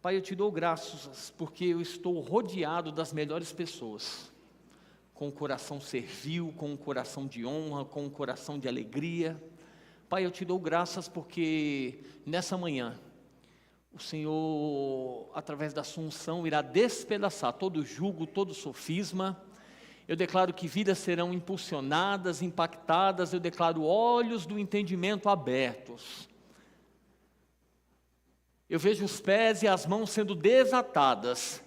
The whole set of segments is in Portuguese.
Pai, eu te dou graças porque eu estou rodeado das melhores pessoas, com o coração servil, com o coração de honra, com o coração de alegria. Pai, eu te dou graças porque nessa manhã, o Senhor, através da sua unção, irá despedaçar todo jugo, todo sofisma. Eu declaro que vidas serão impulsionadas, impactadas. Eu declaro olhos do entendimento abertos. Eu vejo os pés e as mãos sendo desatadas,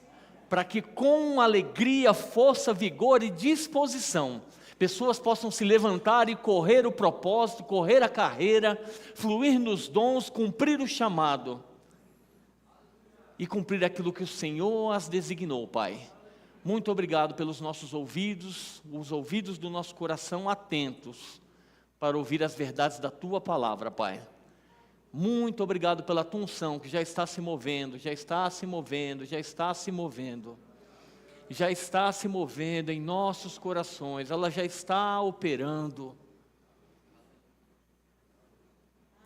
para que com alegria, força, vigor e disposição, pessoas possam se levantar e correr o propósito, correr a carreira, fluir nos dons, cumprir o chamado e cumprir aquilo que o Senhor as designou, Pai. Muito obrigado pelos nossos ouvidos, os ouvidos do nosso coração atentos para ouvir as verdades da Tua palavra, Pai. Muito obrigado pela Tua unção que já está se movendo, já está se movendo, já está se movendo. Já está se movendo em nossos corações, ela já está operando.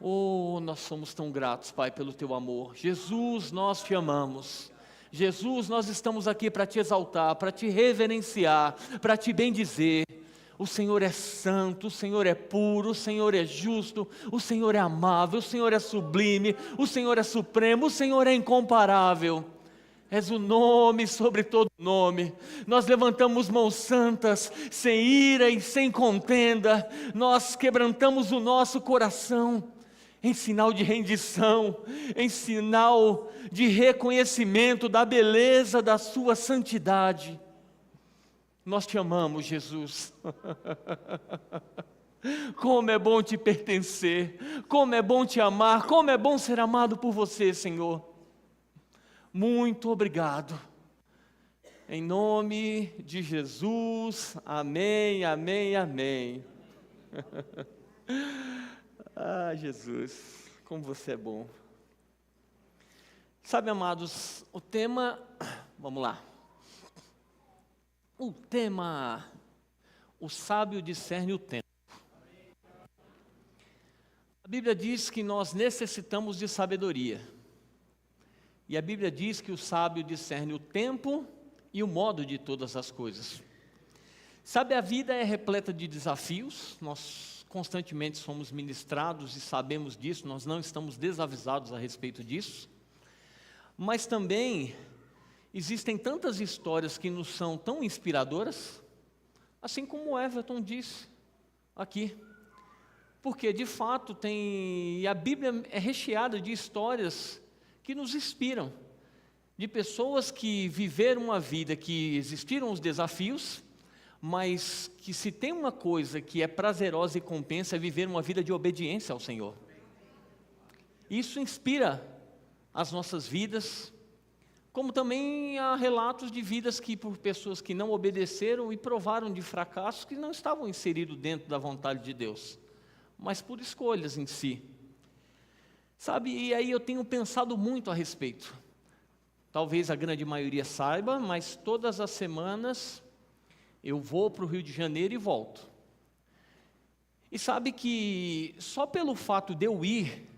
Oh, nós somos tão gratos, Pai, pelo Teu amor. Jesus, nós Te amamos. Jesus, nós estamos aqui para Te exaltar, para Te reverenciar, para Te bendizer. O Senhor é santo, o Senhor é puro, o Senhor é justo, o Senhor é amável, o Senhor é sublime, o Senhor é supremo, o Senhor é incomparável. És o nome sobre todo nome. Nós levantamos mãos santas, sem ira e sem contenda. Nós quebrantamos o nosso coração em sinal de rendição, em sinal de reconhecimento da beleza da Sua santidade. Nós Te amamos, Jesus. Como é bom Te pertencer, como é bom Te amar, como é bom ser amado por Você, Senhor. Muito obrigado. Em nome de Jesus, amém, amém, amém. Ah, Jesus, como Você é bom. Sabe, amados, o tema, vamos lá. O tema, o sábio discerne o tempo. A Bíblia diz que nós necessitamos de sabedoria. E a Bíblia diz que o sábio discerne o tempo e o modo de todas as coisas. Sabe, a vida é repleta de desafios, nós constantemente somos ministrados e sabemos disso, nós não estamos desavisados a respeito disso. Mas também existem tantas histórias que nos são tão inspiradoras, assim como o Everton disse aqui. Porque de fato a Bíblia é recheada de histórias que nos inspiram, de pessoas que viveram uma vida, que existiram os desafios, mas que se tem uma coisa que é prazerosa e compensa é viver uma vida de obediência ao Senhor. Isso inspira as nossas vidas, como também há relatos de vidas que por pessoas que não obedeceram e provaram de fracassos que não estavam inseridos dentro da vontade de Deus, mas por escolhas em si. Sabe, e aí eu tenho pensado muito a respeito. Talvez a grande maioria saiba, mas todas as semanas eu vou para o Rio de Janeiro e volto. E sabe que só pelo fato de eu ir,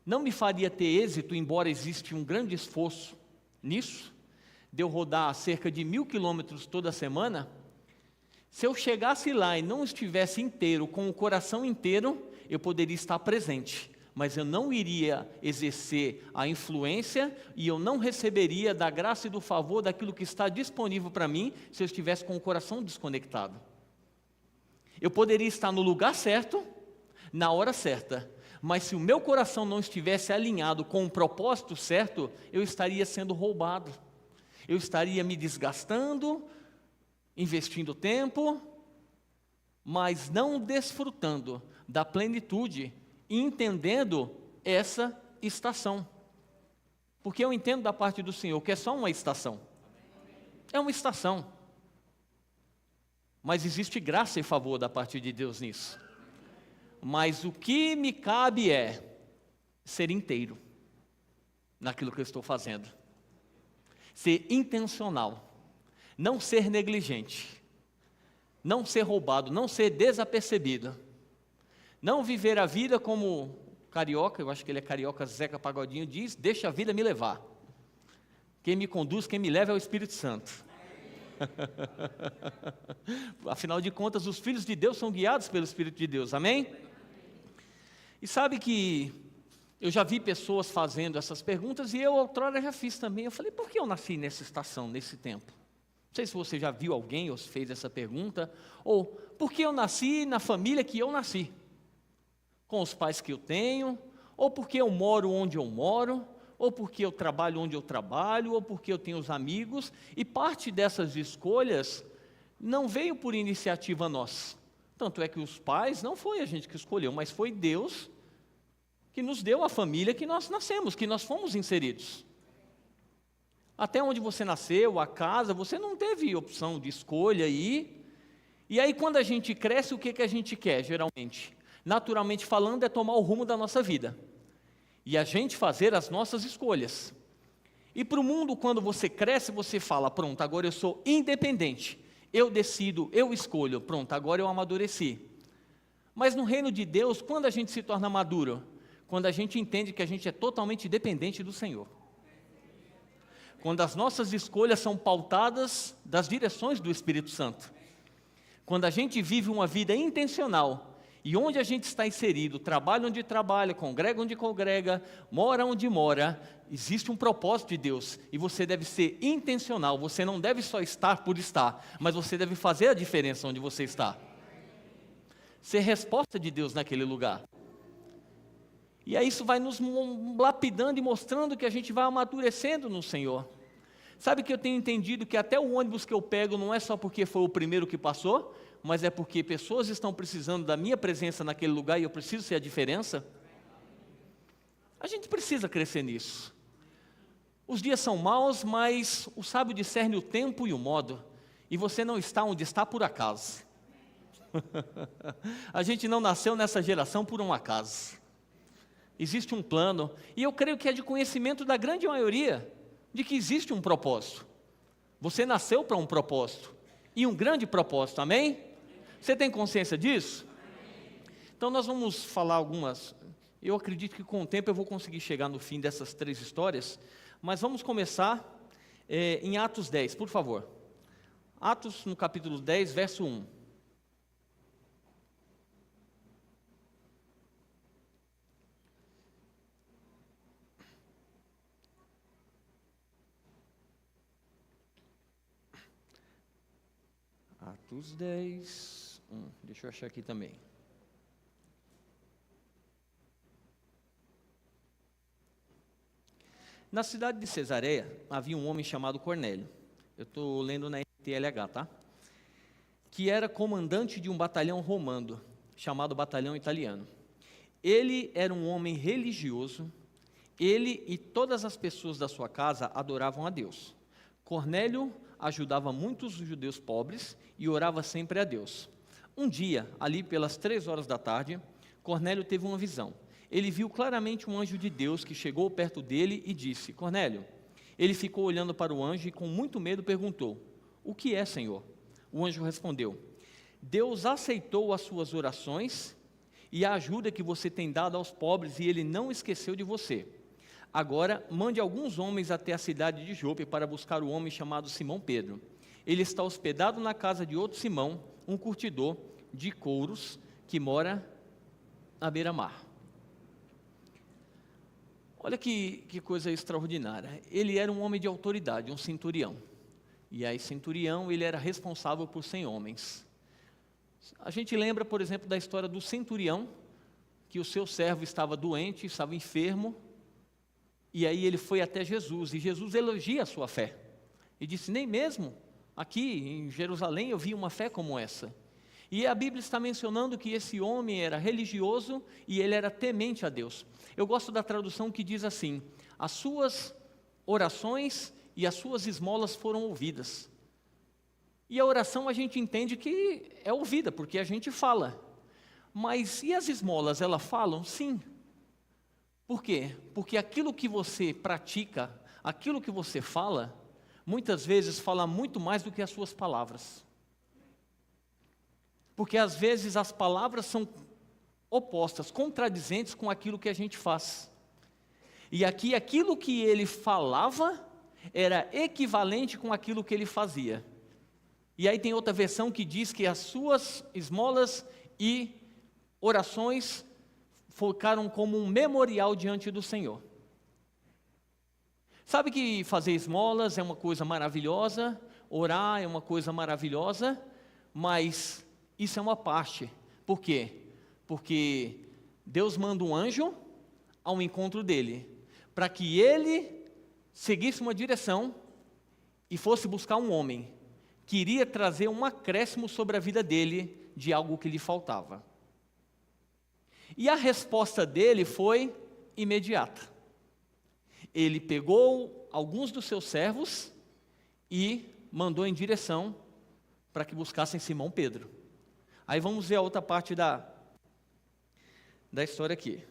não me faria ter êxito, embora exista um grande esforço nisso, de eu rodar cerca de 1.000 quilômetros toda semana. Se eu chegasse lá e não estivesse inteiro, com o coração inteiro, eu poderia estar presente, mas eu não iria exercer a influência e eu não receberia da graça e do favor daquilo que está disponível para mim se eu estivesse com o coração desconectado. Eu poderia estar no lugar certo, na hora certa, mas se o meu coração não estivesse alinhado com o propósito certo, eu estaria sendo roubado, eu estaria me desgastando, investindo tempo, mas não desfrutando da plenitude, entendendo essa estação. Porque eu entendo da parte do Senhor que é só uma estação. É uma estação. Mas existe graça e favor da parte de Deus nisso. Mas o que me cabe é ser inteiro naquilo que eu estou fazendo. Ser intencional. Não ser negligente. Não ser roubado, não ser desapercebido. Não viver a vida como carioca, eu acho que ele é carioca, Zeca Pagodinho diz, deixa a vida me levar. Quem me conduz, quem me leva é o Espírito Santo. Afinal de contas, os filhos de Deus são guiados pelo Espírito de Deus, amém? E sabe que eu já vi pessoas fazendo essas perguntas, e eu outrora já fiz também. Eu falei, por que eu nasci nessa estação, nesse tempo? Não sei se você já viu alguém ou fez essa pergunta, ou por que eu nasci na família que eu nasci? Com os pais que eu tenho, ou porque eu moro onde eu moro, ou porque eu trabalho onde eu trabalho, ou porque eu tenho os amigos, e parte dessas escolhas não veio por iniciativa nossa. Tanto é que os pais não foi a gente que escolheu, mas foi Deus que nos deu a família que nós nascemos, que nós fomos inseridos. Até onde você nasceu, a casa, você não teve opção de escolha aí. E aí quando a gente cresce, o que a gente quer, geralmente? Naturalmente falando, é tomar o rumo da nossa vida. E a gente fazer as nossas escolhas. E para o mundo, quando você cresce, você fala, pronto, agora eu sou independente. Eu decido, eu escolho, pronto, agora eu amadureci. Mas no reino de Deus, quando a gente se torna maduro? Quando a gente entende que a gente é totalmente dependente do Senhor. Quando as nossas escolhas são pautadas das direções do Espírito Santo. Quando a gente vive uma vida intencional, e onde a gente está inserido, trabalha onde trabalha, congrega onde congrega, mora onde mora, existe um propósito de Deus, e você deve ser intencional, você não deve só estar por estar, mas você deve fazer a diferença onde você está. Ser resposta de Deus naquele lugar. E aí isso vai nos lapidando e mostrando que a gente vai amadurecendo no Senhor. Sabe que eu tenho entendido que até o ônibus que eu pego não é só porque foi o primeiro que passou, mas é porque pessoas estão precisando da minha presença naquele lugar e eu preciso ser a diferença? A gente precisa crescer nisso. Os dias são maus, mas o sábio discerne o tempo e o modo, e você não está onde está por acaso. A gente não nasceu nessa geração por um acaso. Existe um plano, e eu creio que é de conhecimento da grande maioria, de que existe um propósito. Você nasceu para um propósito, e um grande propósito, amém? Você tem consciência disso? Então nós vamos falar algumas, eu acredito que com o tempo eu vou conseguir chegar no fim dessas 3 histórias, mas vamos começar em Atos 10, por favor. Atos no capítulo 10, verso 1. Atos 10, deixa eu achar aqui também. Na cidade de Cesareia, havia um homem chamado Cornélio. Eu estou lendo na NTLH, tá? Que era comandante de um batalhão romano, chamado Batalhão Italiano. Ele era um homem religioso, ele e todas as pessoas da sua casa adoravam a Deus. Cornélio ajudava muitos judeus pobres e orava sempre a Deus. Um dia, ali pelas 3 horas da tarde, Cornélio teve uma visão. Ele viu claramente um anjo de Deus que chegou perto dele e disse, Cornélio. Ele ficou olhando para o anjo e com muito medo perguntou, o que é, Senhor? O anjo respondeu, Deus aceitou as suas orações e a ajuda que você tem dado aos pobres e ele não esqueceu de você. Agora, mande alguns homens até a cidade de Jope para buscar o homem chamado Simão Pedro. Ele está hospedado na casa de outro Simão, um curtidor de couros, que mora à beira-mar. Olha que coisa extraordinária. Ele era um homem de autoridade, um centurião. E aí, centurião, ele era responsável por 100 homens. A gente lembra, por exemplo, da história do centurião, que o seu servo estava doente, estava enfermo, e aí ele foi até Jesus, e Jesus elogia a sua fé. E disse, nem mesmo aqui em Jerusalém eu vi uma fé como essa. E a Bíblia está mencionando que esse homem era religioso e ele era temente a Deus. Eu gosto da tradução que diz assim, as suas orações e as suas esmolas foram ouvidas. E a oração a gente entende que é ouvida, porque a gente fala. Mas e as esmolas, elas falam? Sim. Por quê? Porque aquilo que você pratica, aquilo que você fala, muitas vezes fala muito mais do que as suas palavras. Porque às vezes as palavras são opostas, contradizentes com aquilo que a gente faz. E aqui, aquilo que ele falava, era equivalente com aquilo que ele fazia. E aí tem outra versão que diz que as suas esmolas e orações ficaram como um memorial diante do Senhor. Sabe que fazer esmolas é uma coisa maravilhosa, orar é uma coisa maravilhosa, mas isso é uma parte. Por quê? Porque Deus manda um anjo ao encontro dele, para que ele seguisse uma direção e fosse buscar um homem que iria trazer um acréscimo sobre a vida dele de algo que lhe faltava. E a resposta dele foi imediata. Ele pegou alguns dos seus servos e mandou em direção para que buscassem Simão Pedro. Aí vamos ver a outra parte da história aqui.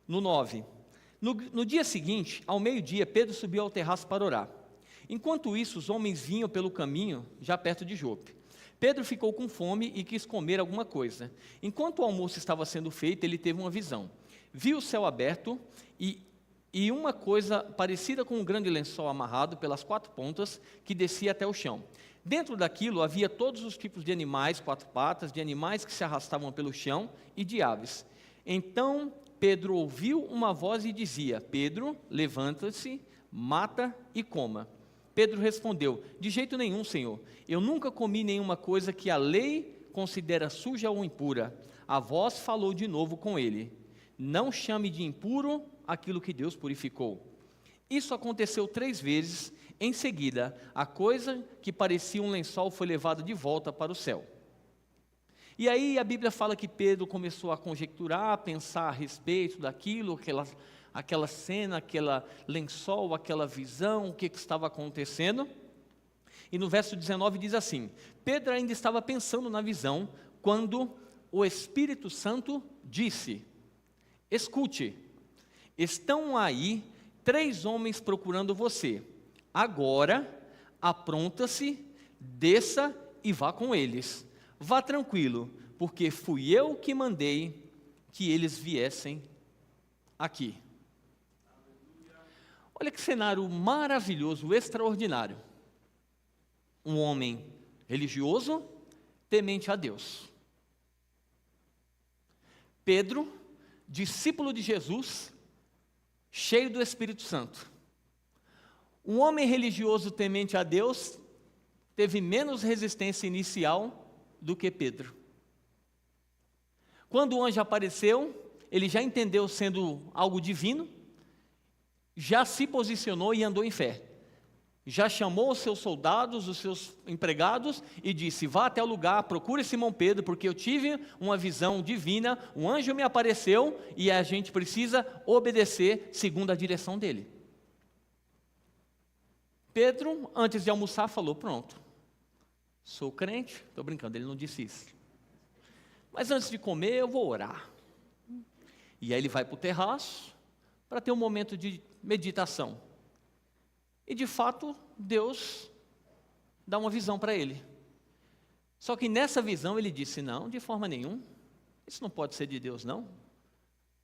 No 9. No dia seguinte, ao meio-dia, Pedro subiu ao terraço para orar. Enquanto isso, os homens vinham pelo caminho, já perto de Jope. Pedro ficou com fome e quis comer alguma coisa. Enquanto o almoço estava sendo feito, ele teve uma visão. Viu o céu aberto e uma coisa parecida com um grande lençol amarrado pelas 4 pontas que descia até o chão. Dentro daquilo havia todos os tipos de animais, 4 patas, de animais que se arrastavam pelo chão e de aves. Então Pedro ouviu uma voz e dizia: Pedro, levanta-se, mata e coma. Pedro respondeu: de jeito nenhum, Senhor. Eu nunca comi nenhuma coisa que a lei considera suja ou impura. A voz falou de novo com ele: não chame de impuro aquilo que Deus purificou. Isso aconteceu 3 vezes. Em seguida, a coisa que parecia um lençol foi levada de volta para o céu. E aí a Bíblia fala que Pedro começou a conjecturar, a pensar a respeito daquilo, aquela cena, aquele lençol, aquela visão, o que estava acontecendo. E no verso 19 diz assim: Pedro ainda estava pensando na visão, quando o Espírito Santo disse: escute, estão aí 3 homens procurando você. Agora, apronta-se, desça e vá com eles. Vá tranquilo, porque fui eu que mandei que eles viessem aqui. Olha que cenário maravilhoso, extraordinário. Um homem religioso, temente a Deus. Pedro, discípulo de Jesus, cheio do Espírito Santo. Um homem religioso temente a Deus teve menos resistência inicial do que Pedro. Quando o anjo apareceu, ele já entendeu sendo algo divino, já se posicionou e andou em fé. Já chamou os seus soldados, os seus empregados e disse: vá até o lugar, procure Simão Pedro, porque eu tive uma visão divina, um anjo me apareceu e a gente precisa obedecer segundo a direção dele. Pedro, antes de almoçar, falou: pronto, sou crente. Estou brincando, ele não disse isso. Mas antes de comer, eu vou orar. E aí ele vai para o terraço para ter um momento de meditação. E de fato, Deus dá uma visão para ele. Só que nessa visão ele disse: não, de forma nenhuma, isso não pode ser de Deus, não.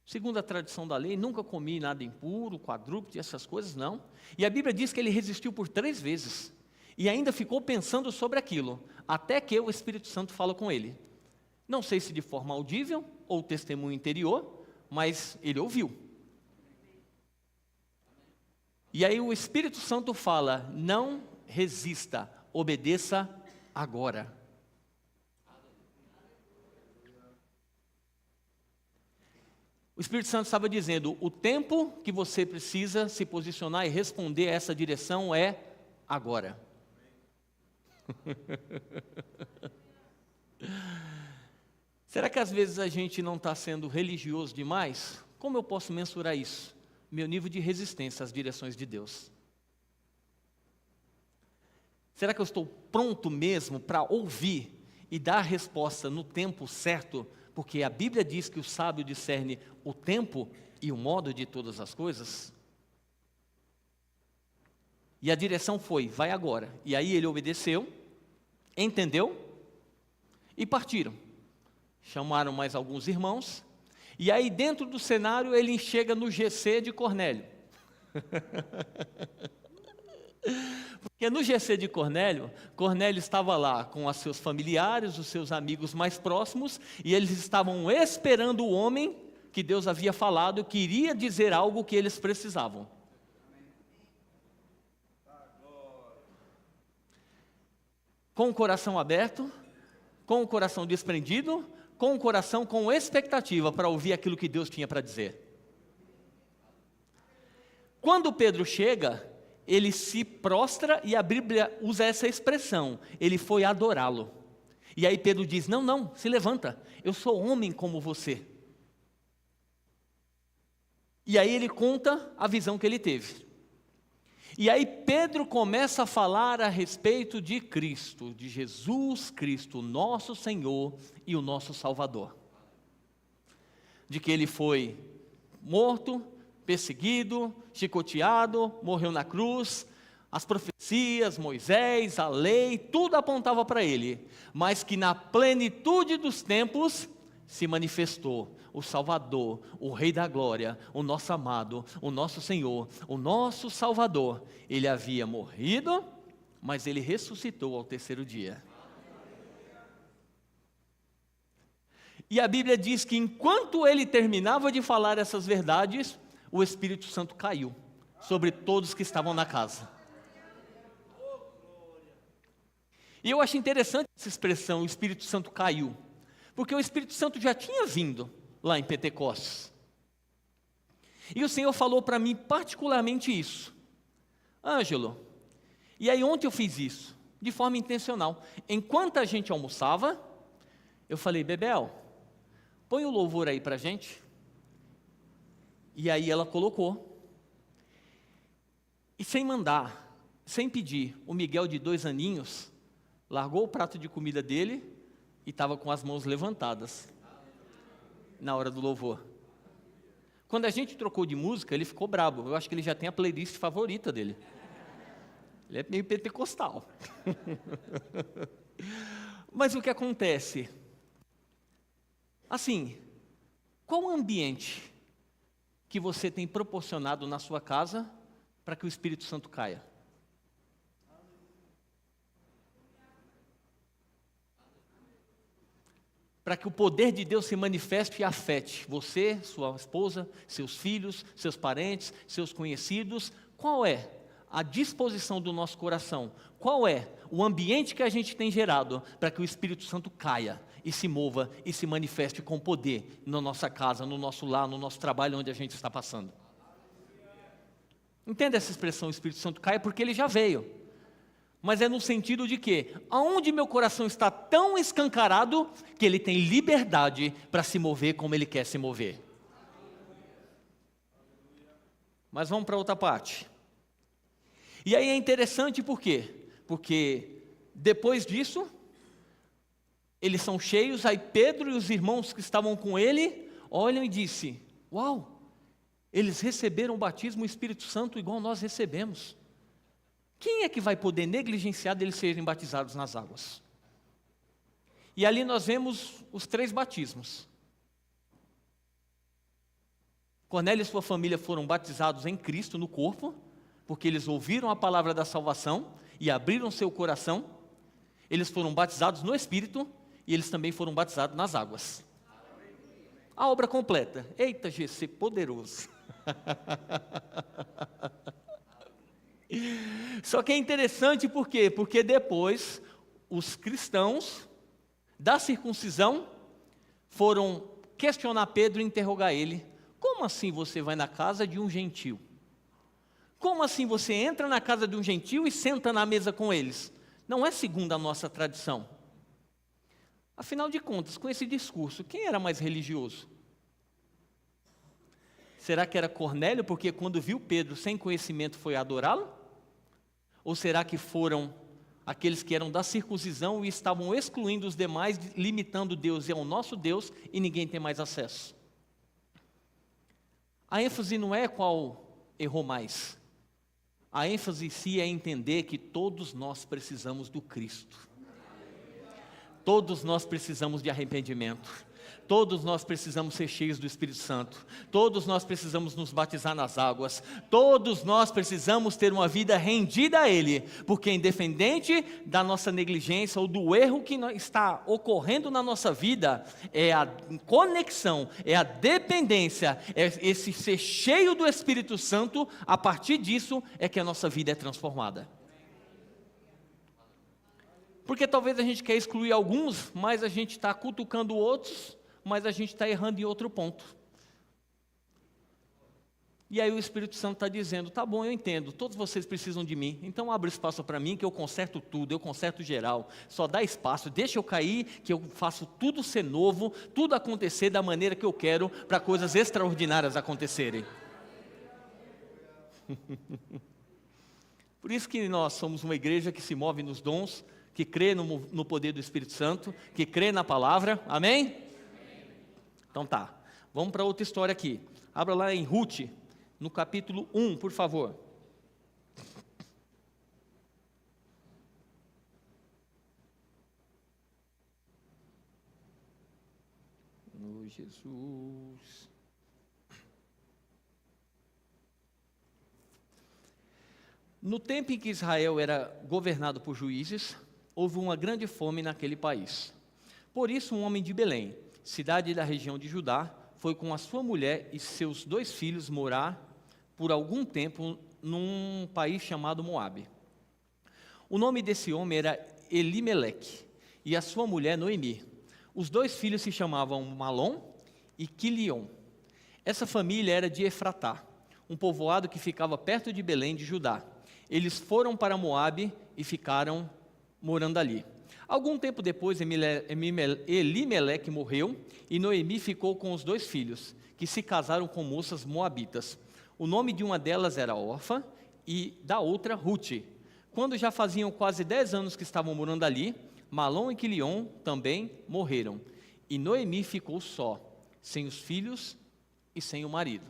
Segundo a tradição da lei, nunca comi nada impuro, quadrúpede, essas coisas, não. E a Bíblia diz que ele resistiu por 3 vezes. E ainda ficou pensando sobre aquilo, até que o Espírito Santo fala com ele. Não sei se de forma audível ou testemunho interior, mas ele ouviu. E aí o Espírito Santo fala: não resista, obedeça agora. O Espírito Santo estava dizendo: o tempo que você precisa se posicionar e responder a essa direção é agora. Será que às vezes a gente não está sendo religioso demais? Como eu posso mensurar isso? Meu nível de resistência às direções de Deus. Será que eu estou pronto mesmo para ouvir e dar a resposta no tempo certo? Porque a Bíblia diz que o sábio discerne o tempo e o modo de todas as coisas. E a direção foi: vai agora. E aí ele obedeceu, entendeu e partiram. Chamaram mais alguns irmãos. E aí dentro do cenário ele chega no GC de Cornélio. Que no GC de Cornélio, Cornélio estava lá com os seus familiares, os seus amigos mais próximos, e eles estavam esperando o homem que Deus havia falado, que iria dizer algo que eles precisavam. Com o coração aberto, com o coração desprendido, com o coração com expectativa para ouvir aquilo que Deus tinha para dizer. Quando Pedro chega, ele se prostra, e a Bíblia usa essa expressão, ele foi adorá-lo. E aí Pedro diz, não, se levanta, eu sou homem como você. E aí ele conta a visão que ele teve. E aí Pedro começa a falar a respeito de Cristo, de Jesus Cristo, nosso Senhor e o nosso Salvador. De que ele foi morto, perseguido, chicoteado, morreu na cruz, as profecias, Moisés, a lei, tudo apontava para ele, mas que na plenitude dos tempos se manifestou o Salvador, o Rei da Glória, o nosso amado, o nosso Senhor, o nosso Salvador. Ele havia morrido, mas ele ressuscitou ao terceiro dia. E a Bíblia diz que enquanto ele terminava de falar essas verdades, o Espírito Santo caiu sobre todos que estavam na casa. E eu acho interessante essa expressão, o Espírito Santo caiu, porque o Espírito Santo já tinha vindo lá em Pentecostes. E o Senhor falou para mim particularmente isso. Ângelo, e aí ontem eu fiz isso, de forma intencional. Enquanto a gente almoçava, eu falei, Bebel, põe o louvor aí para a gente. E aí ela colocou. E sem mandar, sem pedir, o Miguel de 2 aninhos, largou o prato de comida dele e estava com as mãos levantadas na hora do louvor. Quando a gente trocou de música, ele ficou brabo. Eu acho que ele já tem a playlist favorita dele. Ele é meio pentecostal. Mas o que acontece? Assim, qual o ambiente que você tem proporcionado na sua casa para que o Espírito Santo caia? Para que o poder de Deus se manifeste e afete você, sua esposa, seus filhos, seus parentes, seus conhecidos. Qual é a disposição do nosso coração? Qual é o ambiente que a gente tem gerado para que o Espírito Santo caia e se mova e se manifeste com poder na nossa casa, no nosso lar, no nosso trabalho, onde a gente está passando? Entenda essa expressão, o Espírito Santo caia, porque ele já veio. Mas é no sentido de que, aonde meu coração está tão escancarado, que ele tem liberdade para se mover como ele quer se mover. Mas vamos para outra parte. E aí é interessante por quê? Porque depois disso, eles são cheios, aí Pedro e os irmãos que estavam com ele, olham e dizem, uau, eles receberam o batismo, o Espírito Santo igual nós recebemos. Quem é que vai poder negligenciar deles serem batizados nas águas? E ali nós vemos os 3 batismos. Cornélio e sua família foram batizados em Cristo, no corpo, porque eles ouviram a palavra da salvação e abriram seu coração. Eles foram batizados no Espírito e eles também foram batizados nas águas. A obra completa. Eita, GC, poderoso. Só que é interessante por quê? Porque depois os cristãos da circuncisão foram questionar Pedro e interrogar ele. Como assim você vai na casa de um gentio? Como assim você entra na casa de um gentio e senta na mesa com eles? Não é segundo a nossa tradição. Afinal de contas, com esse discurso, quem era mais religioso? Será que era Cornélio, porque quando viu Pedro sem conhecimento foi adorá-lo? Ou será que foram aqueles que eram da circuncisão e estavam excluindo os demais, limitando Deus e ao nosso Deus, e ninguém tem mais acesso? A ênfase não é qual errou mais. A ênfase em si é entender que todos nós precisamos do Cristo. Todos nós precisamos de arrependimento. Todos nós precisamos ser cheios do Espírito Santo. Todos nós precisamos nos batizar nas águas. Todos nós precisamos ter uma vida rendida a Ele. Porque independente da nossa negligência ou do erro que está ocorrendo na nossa vida, é a conexão, é a dependência, é esse ser cheio do Espírito Santo. A partir disso é que a nossa vida é transformada. Porque talvez a gente quer excluir alguns, mas a gente está cutucando outros, mas a gente está errando em outro ponto. E aí o Espírito Santo está dizendo, tá bom, eu entendo, todos vocês precisam de mim, então abre espaço para mim que eu conserto tudo, eu conserto geral, só dá espaço, deixa eu cair, que eu faço tudo ser novo, tudo acontecer da maneira que eu quero, para coisas extraordinárias acontecerem. Por isso que nós somos uma igreja que se move nos dons, que crê no poder do Espírito Santo, que crê na palavra, amém? Então tá, vamos para outra história aqui. Abra lá em Ruth, no capítulo 1, por favor. Oh, Jesus. No tempo em que Israel era governado por juízes, houve uma grande fome naquele país. Por isso, um homem de Belém, cidade da região de Judá, foi com a sua mulher e seus 2 filhos morar por algum tempo num país chamado Moabe. O nome desse homem era Elimeleque e a sua mulher Noemi. Os 2 filhos se chamavam Malom e Quilion. Essa família era de Efratá, um povoado que ficava perto de Belém de Judá. Eles foram para Moabe e ficaram morando ali. Algum tempo depois, Elimeleque morreu e Noemi ficou com os 2 filhos, que se casaram com moças moabitas. O nome de uma delas era Orfa e da outra Ruth. Quando já faziam quase 10 anos que estavam morando ali, Malom e Quilion também morreram. E Noemi ficou só, sem os filhos e sem o marido.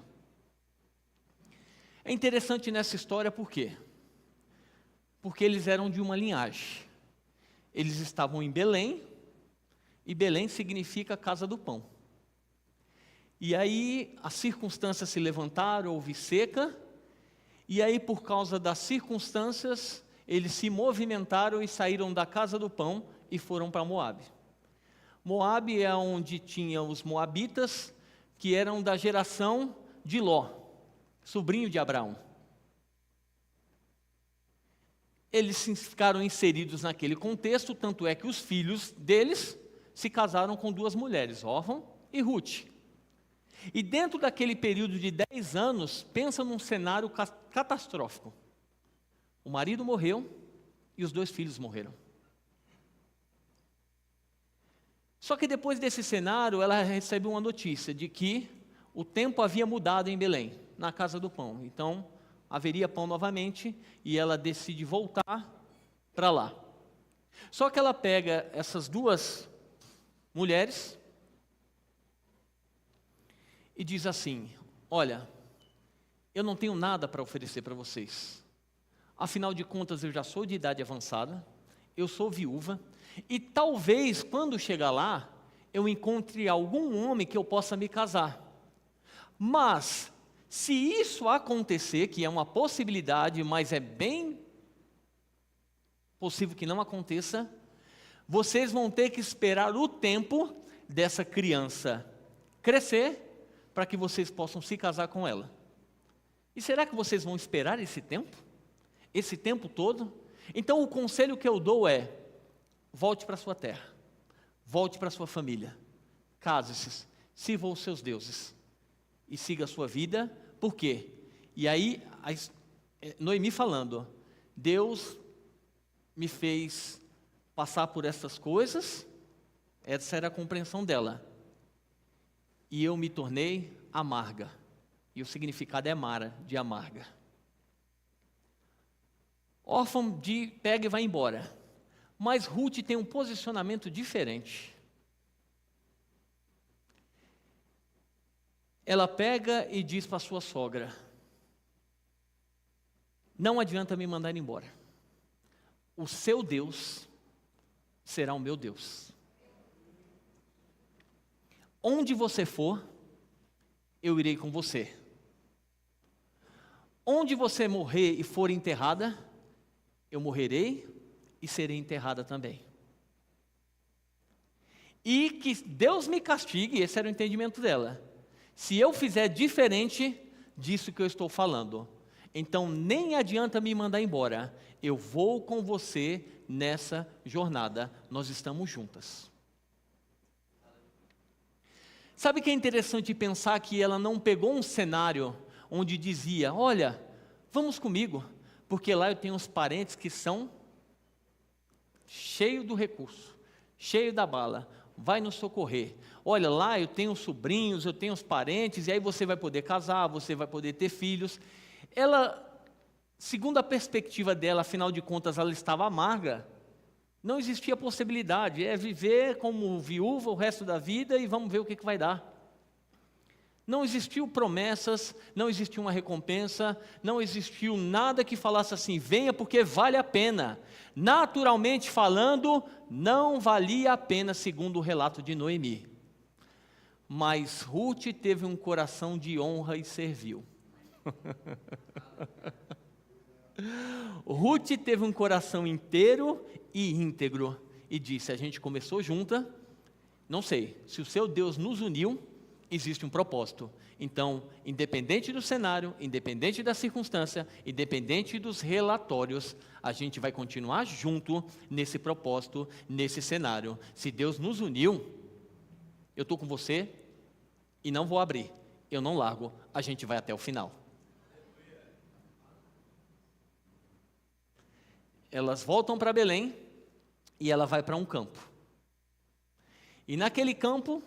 É interessante nessa história por quê? Porque eles eram de uma linhagem. Eles estavam em Belém, e Belém significa casa do pão. E aí as circunstâncias se levantaram, houve seca, e aí por causa das circunstâncias, eles se movimentaram e saíram da casa do pão e foram para Moabe. Moabe é onde tinha os moabitas, que eram da geração de Ló, sobrinho de Abraão. Eles ficaram inseridos naquele contexto, tanto é que os filhos deles se casaram com 2 mulheres, Orfa e Ruth. E dentro daquele período de 10 anos, pensa num cenário catastrófico. O marido morreu e os 2 filhos morreram. Só que depois desse cenário, ela recebe uma notícia de que o tempo havia mudado em Belém, na casa do pão. Então, haveria pão novamente, e ela decide voltar para lá. Só que ela pega essas 2 mulheres e diz assim, olha, eu não tenho nada para oferecer para vocês. Afinal de contas, eu já sou de idade avançada, eu sou viúva, e talvez, quando chegar lá, eu encontre algum homem que eu possa me casar. Mas se isso acontecer, que é uma possibilidade, mas é bem possível que não aconteça, vocês vão ter que esperar o tempo dessa criança crescer para que vocês possam se casar com ela. E será que vocês vão esperar esse tempo? Esse tempo todo? Então o conselho que eu dou é, volte para a sua terra, volte para a sua família, case-se, sirva os seus deuses e siga a sua vida. Por quê? E aí, Noemi falando, Deus me fez passar por essas coisas, essa era a compreensão dela, e eu me tornei amarga, e o significado é Mara, de amarga. Órfã pega e vai embora, mas Ruth tem um posicionamento diferente. Ela pega e diz para sua sogra, não adianta me mandar embora, o seu Deus será o meu Deus. Onde você for, eu irei com você. Onde você morrer e for enterrada, eu morrerei e serei enterrada também. E que Deus me castigue, esse era o entendimento dela, se eu fizer diferente disso que eu estou falando. Então nem adianta me mandar embora, eu vou com você nessa jornada, nós estamos juntas. Sabe o que é interessante pensar que ela não pegou um cenário onde dizia, olha, vamos comigo, porque lá eu tenho uns parentes que são cheios do recurso, cheios da bala, vai nos socorrer. Olha, lá eu tenho sobrinhos, eu tenho os parentes, e aí você vai poder casar, você vai poder ter filhos. Ela, segundo a perspectiva dela, afinal de contas ela estava amarga, não existia possibilidade, é viver como viúva o resto da vida e vamos ver o que vai dar. Não existiu promessas, não existiu uma recompensa, não existiu nada que falasse assim, venha porque vale a pena. Naturalmente falando, não valia a pena, segundo o relato de Noemi. Mas Ruth teve um coração de honra e serviu. Ruth teve um coração inteiro e íntegro e disse, a gente começou junta, não sei, se o seu Deus nos uniu, existe um propósito. Então, independente do cenário, independente da circunstância, independente dos relatórios, a gente vai continuar junto nesse propósito, nesse cenário. Se Deus nos uniu, eu estou com você e não vou abrir, eu não largo, a gente vai até o final. Elas voltam para Belém e ela vai para um campo. E naquele campo,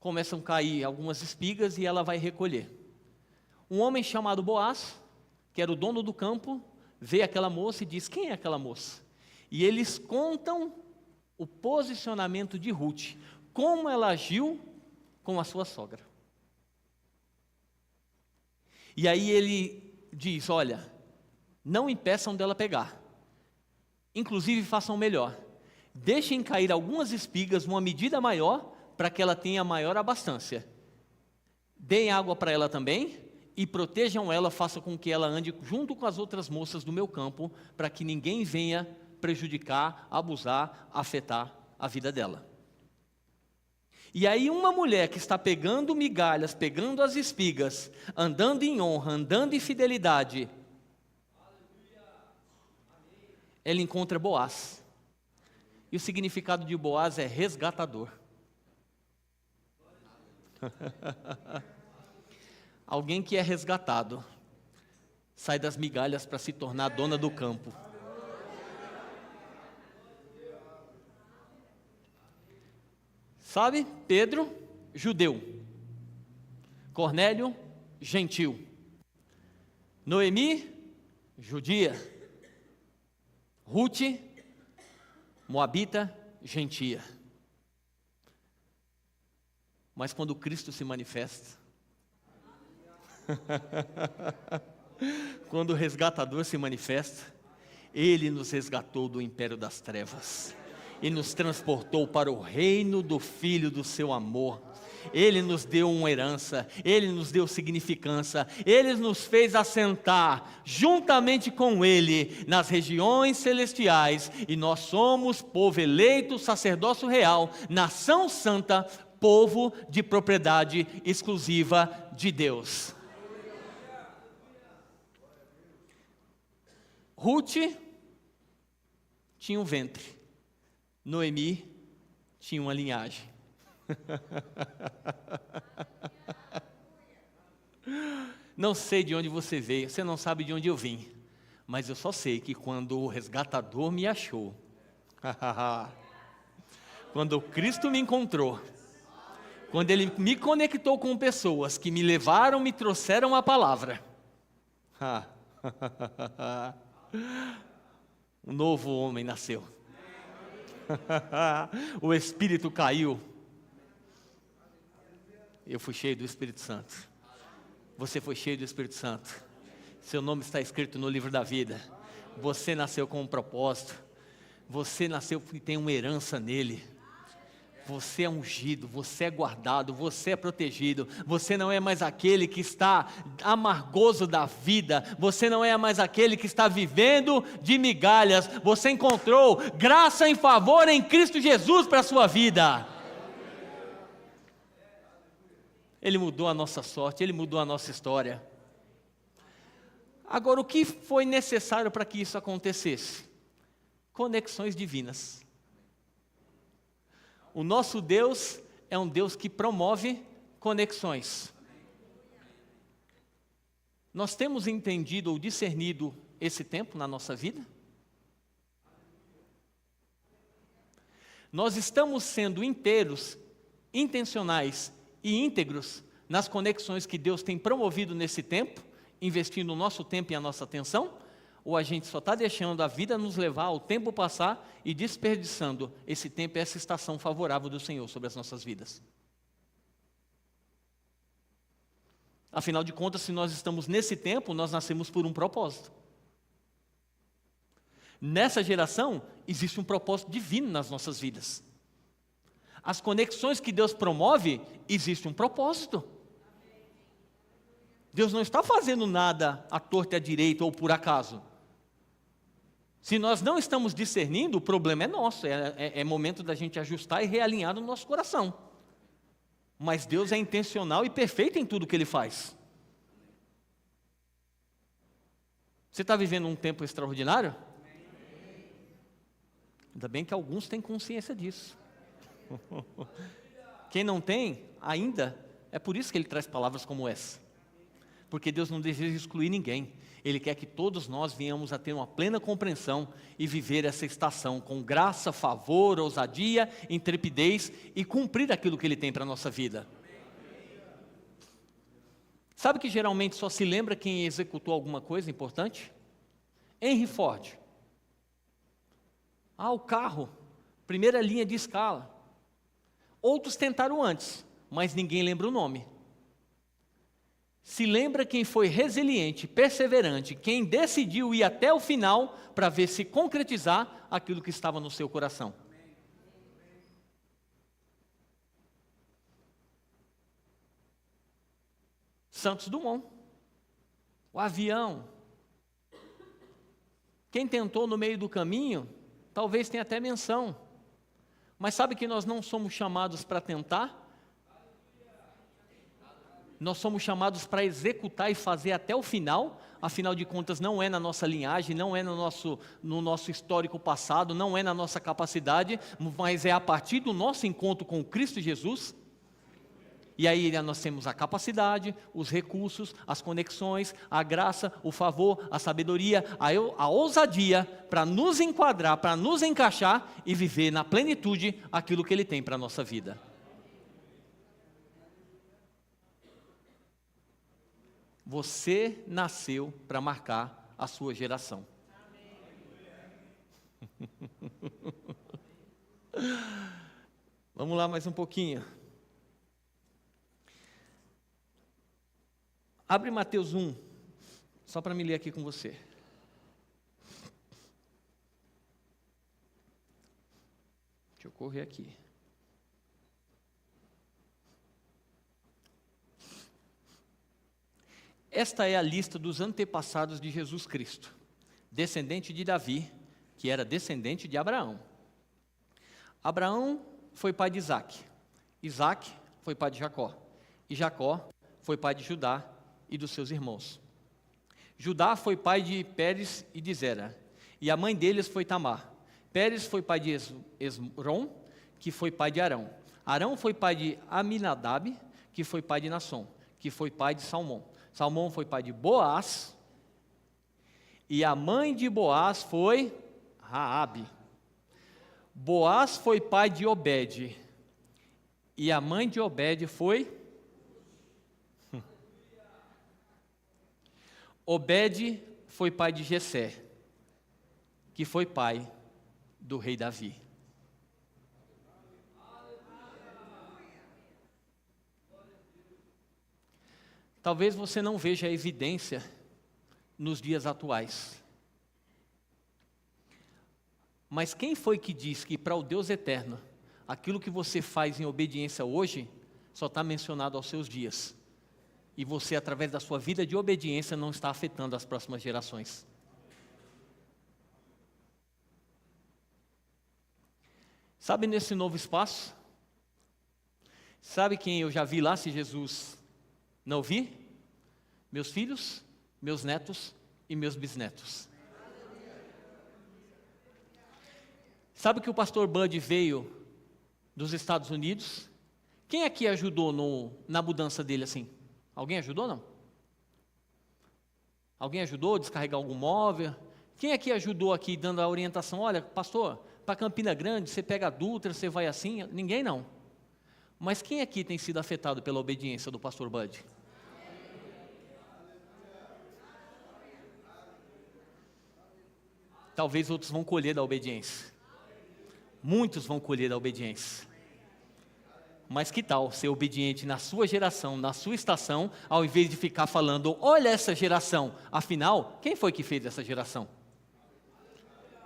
começam a cair algumas espigas e ela vai recolher. Um homem chamado Boaz, que era o dono do campo, vê aquela moça e diz, quem é aquela moça? E eles contam o posicionamento de Ruth, como ela agiu com a sua sogra. E aí ele diz, olha, não impeçam dela pegar, inclusive façam melhor, deixem cair algumas espigas, uma medida maior, para que ela tenha maior abastança. Deem água para ela também, e protejam ela, façam com que ela ande junto com as outras moças do meu campo, para que ninguém venha prejudicar, abusar, afetar a vida dela. E aí uma mulher que está pegando migalhas, pegando as espigas, andando em honra, andando em fidelidade, ela encontra Boaz. E o significado de Boaz é resgatador. Alguém que é resgatado, sai das migalhas para se tornar dona do campo. Sabe, Pedro, judeu. Cornélio, gentil. Noemi, judia. Ruth, moabita, gentia. Mas quando Cristo se manifesta, quando o resgatador se manifesta, Ele nos resgatou do império das trevas e nos transportou para o reino do Filho do seu amor. Ele nos deu uma herança, Ele nos deu significância, Ele nos fez assentar juntamente com Ele nas regiões celestiais, e nós somos povo eleito, sacerdócio real, nação santa, povo de propriedade exclusiva de Deus. Ruth tinha um ventre, Noemi tinha uma linhagem. Não sei de onde você veio, você não sabe de onde eu vim, mas eu só sei que quando o resgatador me achou, quando Cristo me encontrou, quando Ele me conectou com pessoas que me levaram, me trouxeram a palavra, um novo homem nasceu. O Espírito caiu. Eu fui cheio do Espírito Santo. Você foi cheio do Espírito Santo. Seu nome está escrito no livro da vida. Você nasceu com um propósito. Você nasceu e tem uma herança nele. Você é ungido, você é guardado, você é protegido. Você não é mais aquele que está amargoso da vida. Você não é mais aquele que está vivendo de migalhas. Você encontrou graça e favor em Cristo Jesus para a sua vida. Ele mudou a nossa sorte, Ele mudou a nossa história. Agora, o que foi necessário para que isso acontecesse? Conexões divinas. O nosso Deus é um Deus que promove conexões. Nós temos entendido ou discernido esse tempo na nossa vida? Nós estamos sendo inteiros, intencionais e íntegros nas conexões que Deus tem promovido nesse tempo, investindo o nosso tempo e a nossa atenção? Ou a gente só está deixando a vida nos levar, o tempo passar e desperdiçando esse tempo e essa estação favorável do Senhor sobre as nossas vidas? Afinal de contas, se nós estamos nesse tempo, nós nascemos por um propósito. Nessa geração, existe um propósito divino nas nossas vidas. As conexões que Deus promove, existe um propósito. Deus não está fazendo nada à torta e à direita ou por acaso. Se nós não estamos discernindo, o problema é nosso, é momento da gente ajustar e realinhar no nosso coração. Mas Deus é intencional e perfeito em tudo que Ele faz. Você está vivendo um tempo extraordinário? Ainda bem que alguns têm consciência disso. Quem não tem, ainda, é por isso que Ele traz palavras como essa. Porque Deus não deseja excluir ninguém. Ele quer que todos nós venhamos a ter uma plena compreensão e viver essa estação com graça, favor, ousadia, intrepidez e cumprir aquilo que Ele tem para a nossa vida. Sabe que geralmente só se lembra quem executou alguma coisa importante? Henry Ford. O carro, primeira linha de escala. Outros tentaram antes, mas ninguém lembra o nome. Se lembra quem foi resiliente, perseverante, quem decidiu ir até o final para ver se concretizar aquilo que estava no seu coração. Santos Dumont, o avião. Quem tentou no meio do caminho, talvez tenha até menção. Mas sabe que nós não somos chamados para tentar? Nós somos chamados para executar e fazer até o final. Afinal de contas, não é na nossa linhagem, não é no nosso histórico passado, não é na nossa capacidade, mas é a partir do nosso encontro com Cristo Jesus. E aí nós temos a capacidade, os recursos, as conexões, a graça, o favor, a sabedoria, a ousadia para nos enquadrar, para nos encaixar e viver na plenitude aquilo que Ele tem para a nossa vida. Você nasceu para marcar a sua geração. Vamos lá mais um pouquinho. Abre Mateus 1, só para me ler aqui com você. Deixa eu correr aqui. Esta é a lista dos antepassados de Jesus Cristo, descendente de Davi, que era descendente de Abraão. Abraão foi pai de Isaque, Isaque foi pai de Jacó, e Jacó foi pai de Judá e dos seus irmãos. Judá foi pai de Pérez e de Zera, e a mãe deles foi Tamar. Pérez foi pai de Esrom, que foi pai de Arão. Arão foi pai de Aminadab, que foi pai de Nasson, que foi pai de Salmão. Salmão foi pai de Boaz, e a mãe de Boaz foi Raabe. Boaz foi pai de Obed, e a mãe de Obed foi Obed foi pai de Jessé, que foi pai do rei Davi. Talvez você não veja a evidência nos dias atuais. Mas quem foi que diz que para o Deus eterno aquilo que você faz em obediência hoje, só está mencionado aos seus dias. E você, através da sua vida de obediência, não está afetando as próximas gerações. Sabe, nesse novo espaço, sabe quem eu já vi lá, se Jesus não vi? Meus filhos, meus netos e meus bisnetos. Sabe que o pastor Bud veio dos Estados Unidos? Quem aqui ajudou na mudança dele assim? Alguém ajudou, não? Alguém ajudou a descarregar algum móvel? Quem aqui ajudou aqui, dando a orientação? Olha, pastor, para Campina Grande, você pega a Dutra, você vai assim? Ninguém não. Mas quem aqui tem sido afetado pela obediência do pastor Bud? Talvez outros vão colher da obediência. Muitos vão colher da obediência. Mas que tal ser obediente na sua geração, na sua estação, ao invés de ficar falando, olha essa geração, afinal, quem foi que fez essa geração?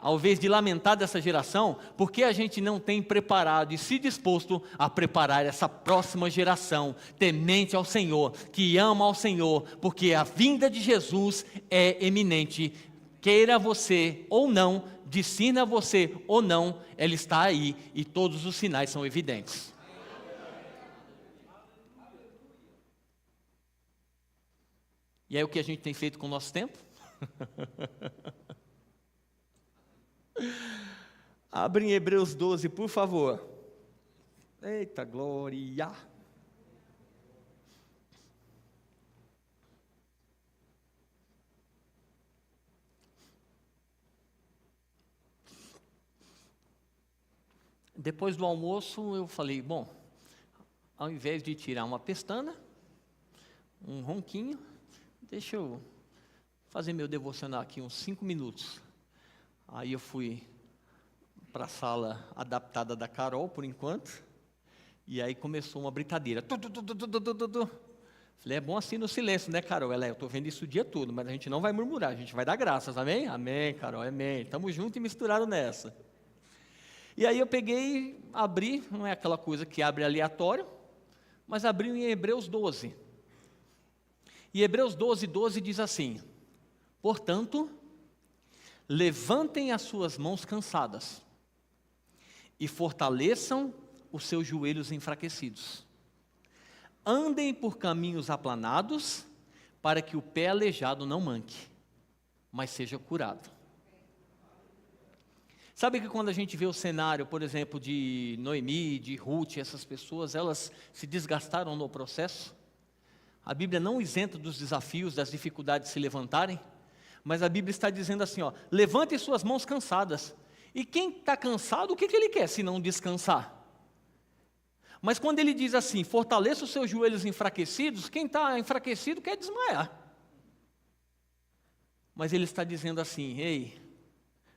Ao invés de lamentar dessa geração, por que a gente não tem preparado e se disposto a preparar essa próxima geração, temente ao Senhor, que ama ao Senhor, porque a vinda de Jesus é eminente, queira você ou não, discina você ou não, ela está aí e todos os sinais são evidentes. E aí o que a gente tem feito com o nosso tempo? Abre em Hebreus 12, por favor. Eita glória! Depois do almoço eu falei, bom, ao invés de tirar uma pestana, um ronquinho, deixa eu fazer meu devocional aqui uns 5 minutos. Aí eu fui para a sala adaptada da Carol, por enquanto, e aí começou uma brincadeira. Falei, é bom assim no silêncio, né, Carol? Ela, eu estou vendo isso o dia todo, mas a gente não vai murmurar, a gente vai dar graças, amém? Amém, Carol, amém. Estamos juntos e misturados nessa. E aí eu peguei, abri, não é aquela coisa que abre aleatório, mas abri em Hebreus 12. E Hebreus 12, 12 diz assim, portanto, levantem as suas mãos cansadas e fortaleçam os seus joelhos enfraquecidos. Andem por caminhos aplanados, para que o pé aleijado não manque, mas seja curado. Sabe que quando a gente vê o cenário, por exemplo, de Noemi, de Ruth, essas pessoas, elas se desgastaram no processo? A Bíblia não isenta dos desafios, das dificuldades de se levantarem, mas a Bíblia está dizendo assim, ó, levante suas mãos cansadas. E quem está cansado, o que ele quer se não descansar? Mas quando ele diz assim, fortaleça os seus joelhos enfraquecidos, quem está enfraquecido quer desmaiar. Mas ele está dizendo assim, ei,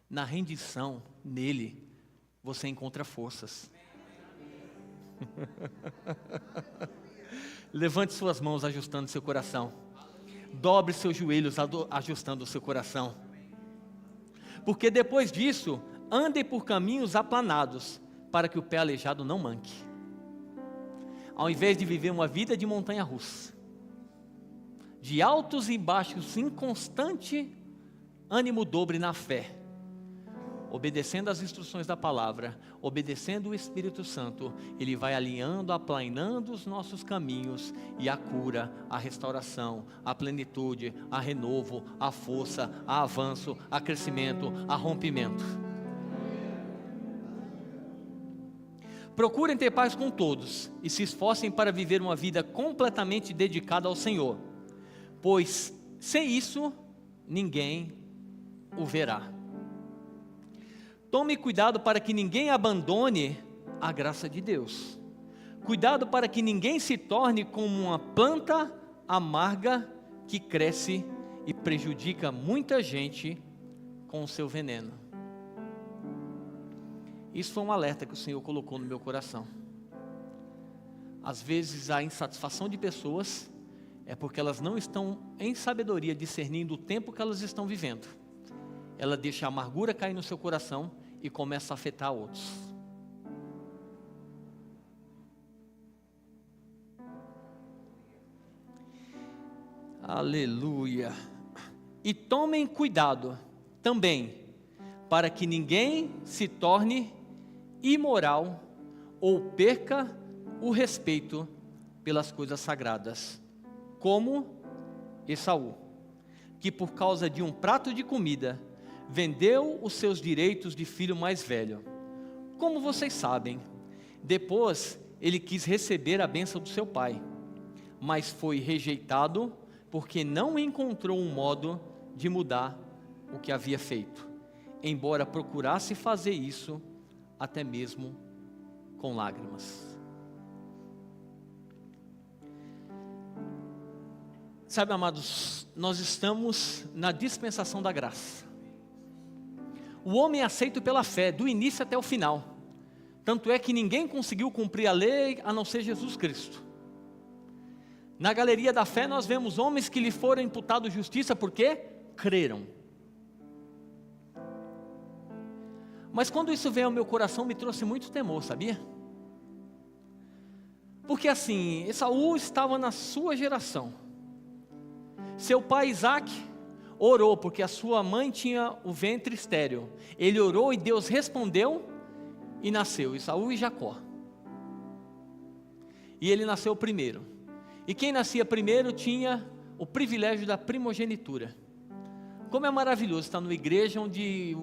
na rendição, nele, você encontra forças. Levante suas mãos ajustando seu coração. Dobre seus joelhos ajustando o seu coração. Porque depois disso, ande por caminhos aplanados, para que o pé aleijado não manque. Ao invés de viver uma vida de montanha-russa, de altos e baixos, inconstante ânimo dobre na fé, obedecendo às instruções da palavra, obedecendo o Espírito Santo, Ele vai alinhando, aplanando os nossos caminhos, e a cura, a restauração, a plenitude, a renovo, a força, a avanço, a crescimento, a rompimento. Procurem ter paz com todos, e se esforcem para viver uma vida completamente dedicada ao Senhor, pois sem isso, ninguém o verá. Tome cuidado para que ninguém abandone a graça de Deus. Cuidado para que ninguém se torne como uma planta amarga que cresce e prejudica muita gente com o seu veneno. Isso foi um alerta que o Senhor colocou no meu coração. Às vezes a insatisfação de pessoas é porque elas não estão em sabedoria discernindo o tempo que elas estão vivendo. Ela deixa a amargura cair no seu coração e começa a afetar outros. Aleluia. E tomem cuidado também, para que ninguém se torne imoral ou perca o respeito pelas coisas sagradas, como Esaú, que por causa de um prato de comida, vendeu os seus direitos de filho mais velho. Como vocês sabem, depois ele quis receber a bênção do seu pai, mas foi rejeitado porque não encontrou um modo de mudar o que havia feito, embora procurasse fazer isso até mesmo com lágrimas. Sabe, amados, nós estamos na dispensação da graça. O homem é aceito pela fé, do início até o final. Tanto é que ninguém conseguiu cumprir a lei a não ser Jesus Cristo. Na galeria da fé nós vemos homens que lhe foram imputados justiça porque creram. Mas quando isso veio ao meu coração me trouxe muito temor, sabia? Porque assim, Esaú estava na sua geração. Seu pai Isaac orou porque a sua mãe tinha o ventre estéril. Ele orou e Deus respondeu e nasceu Esaú e Jacó. E ele nasceu primeiro. E quem nascia primeiro tinha o privilégio da primogenitura. Como é maravilhoso estar numa igreja onde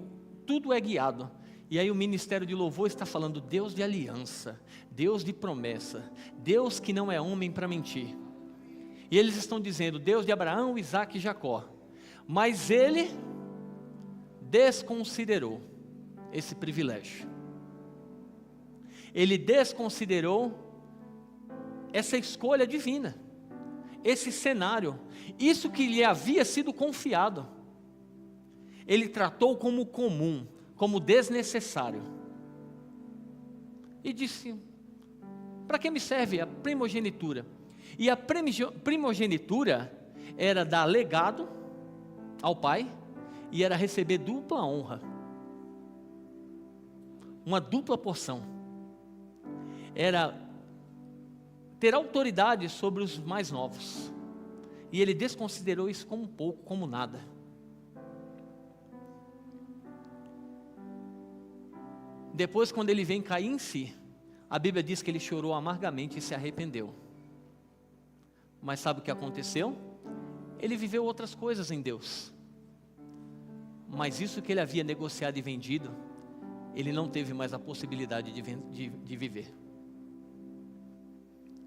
tudo é guiado. E aí o ministério de louvor está falando Deus de aliança, Deus de promessa, Deus que não é homem para mentir. E eles estão dizendo Deus de Abraão, Isaac e Jacó. Mas ele desconsiderou esse privilégio. Ele desconsiderou essa escolha divina, esse cenário, isso que lhe havia sido confiado. Ele tratou como comum, como desnecessário. E disse: para que me serve a primogenitura? E a primogenitura era dar legado ao pai e era receber dupla honra, uma dupla porção. Era ter autoridade sobre os mais novos. E ele desconsiderou isso como pouco, como nada. Depois, quando ele vem cair em si, a Bíblia diz que ele chorou amargamente e se arrependeu. Mas sabe o que aconteceu? Ele viveu outras coisas em Deus. Mas isso que ele havia negociado e vendido, ele não teve mais a possibilidade de viver.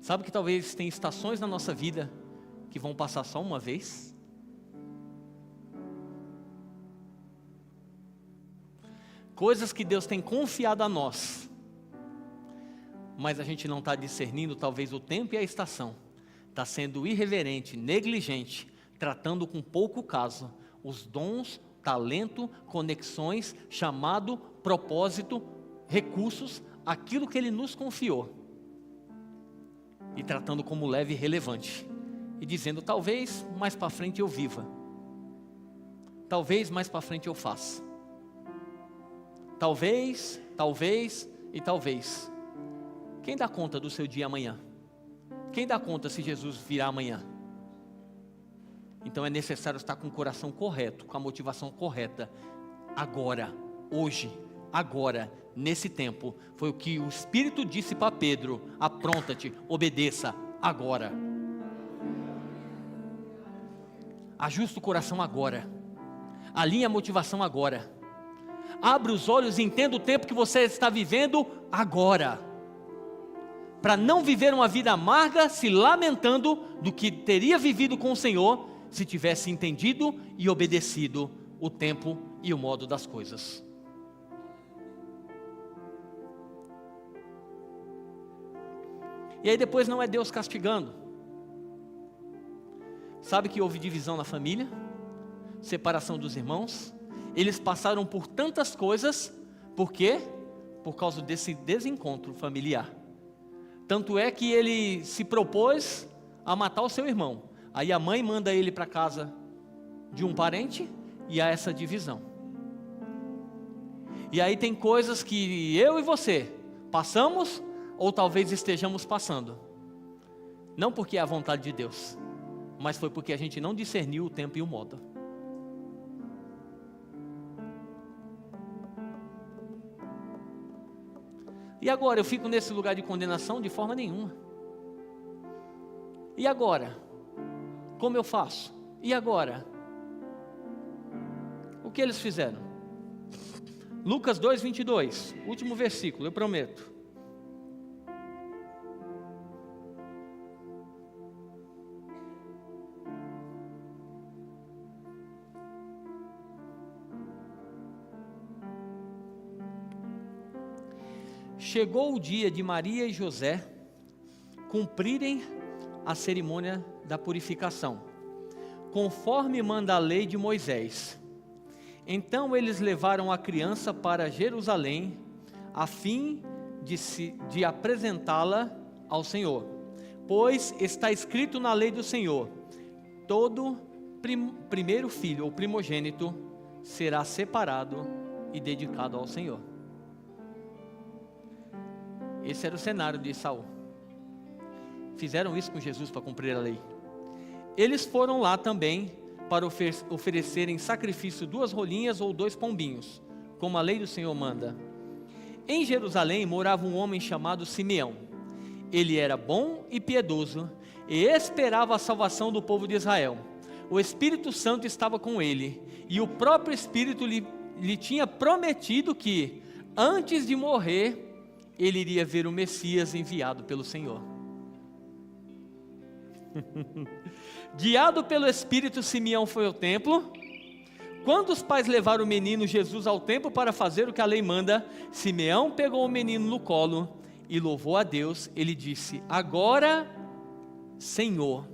Sabe que talvez tem estações na nossa vida que vão passar só uma vez? Coisas que Deus tem confiado a nós, mas a gente não está discernindo talvez o tempo e a estação. Está sendo irreverente, negligente, tratando com pouco caso os dons, talento, conexões, chamado, propósito, recursos, aquilo que Ele nos confiou. E tratando como leve e relevante. E dizendo, talvez mais para frente eu viva. Talvez mais para frente eu faça. Talvez, talvez e talvez. Quem dá conta do seu dia amanhã? Quem dá conta se Jesus virá amanhã? Então é necessário estar com o coração correto, com a motivação correta. Agora, hoje, agora, nesse tempo. Foi o que o Espírito disse para Pedro: apronta-te, obedeça, agora. Ajusta o coração agora. Alinha a motivação agora. Abre os olhos e entenda o tempo que você está vivendo agora. Para não viver uma vida amarga, se lamentando do que teria vivido com o Senhor, se tivesse entendido e obedecido o tempo e o modo das coisas. E aí depois não é Deus castigando. Sabe que houve divisão na família, separação dos irmãos. Eles passaram por tantas coisas, por quê? Por causa desse desencontro familiar. Tanto é que ele se propôs a matar o seu irmão. Aí a mãe manda ele para casa de um parente e há essa divisão. E aí tem coisas que eu e você passamos ou talvez estejamos passando. Não porque é a vontade de Deus, mas foi porque a gente não discerniu o tempo e o modo. E agora, eu fico nesse lugar de condenação? De forma nenhuma. E agora? Como eu faço? E agora? O que eles fizeram? Lucas 2:22, último versículo, eu prometo. Chegou o dia de Maria e José cumprirem a cerimônia da purificação, conforme manda a lei de Moisés. Então eles levaram a criança para Jerusalém, a fim de apresentá-la ao Senhor. Pois está escrito na lei do Senhor: todo primeiro filho ou primogênito será separado e dedicado ao Senhor. Esse era o cenário de Saul. Fizeram isso com Jesus para cumprir a lei. Eles foram lá também para oferecerem sacrifício 2 rolinhas ou 2 pombinhos, como a lei do Senhor manda. Em Jerusalém morava um homem chamado Simeão. Ele era bom e piedoso e esperava a salvação do povo de Israel. O Espírito Santo estava com ele, e o próprio Espírito lhe tinha prometido que, antes de morrer, ele iria ver o Messias enviado pelo Senhor. Guiado pelo Espírito, Simeão foi ao templo. Quando os pais levaram o menino Jesus ao templo para fazer o que a lei manda, Simeão pegou o menino no colo e louvou a Deus. Ele disse: agora, Senhor,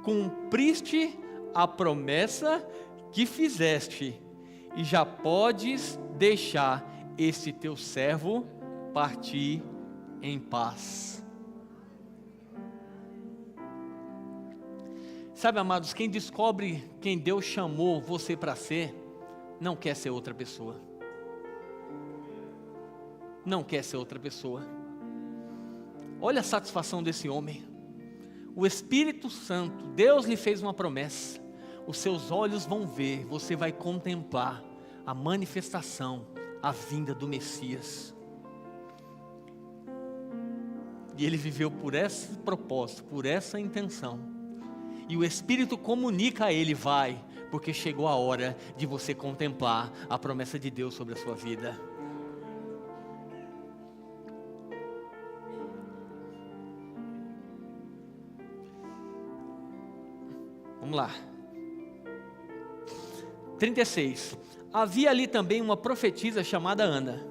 cumpriste a promessa que fizeste, e já podes deixar este teu servo partir em paz. Sabe, amados, quem descobre quem Deus chamou você para ser, não quer ser outra pessoa. Não quer ser outra pessoa. Olha a satisfação desse homem. O Espírito Santo, Deus lhe fez uma promessa. Os seus olhos vão ver, você vai contemplar a manifestação, a vinda do Messias. E ele viveu por esse propósito, por essa intenção. E o Espírito comunica a ele: vai, porque chegou a hora de você contemplar a promessa de Deus sobre a sua vida. Vamos lá. 36. Havia ali também uma profetisa chamada Ana,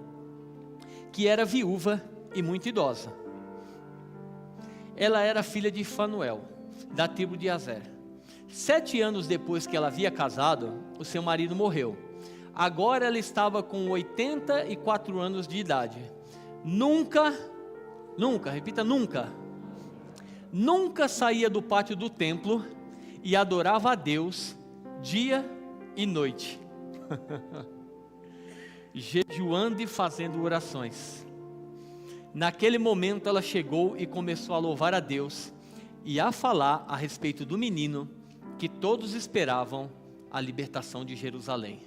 que era viúva e muito idosa. Ela era filha de Fanuel, da tribo de Aser. 7 anos depois que ela havia casado, o seu marido morreu. Agora ela estava com 84 anos de idade. Nunca saía do pátio do templo e adorava a Deus dia e noite, jejuando e fazendo orações. Naquele momento ela chegou e começou a louvar a Deus e a falar a respeito do menino que todos esperavam, a libertação de Jerusalém.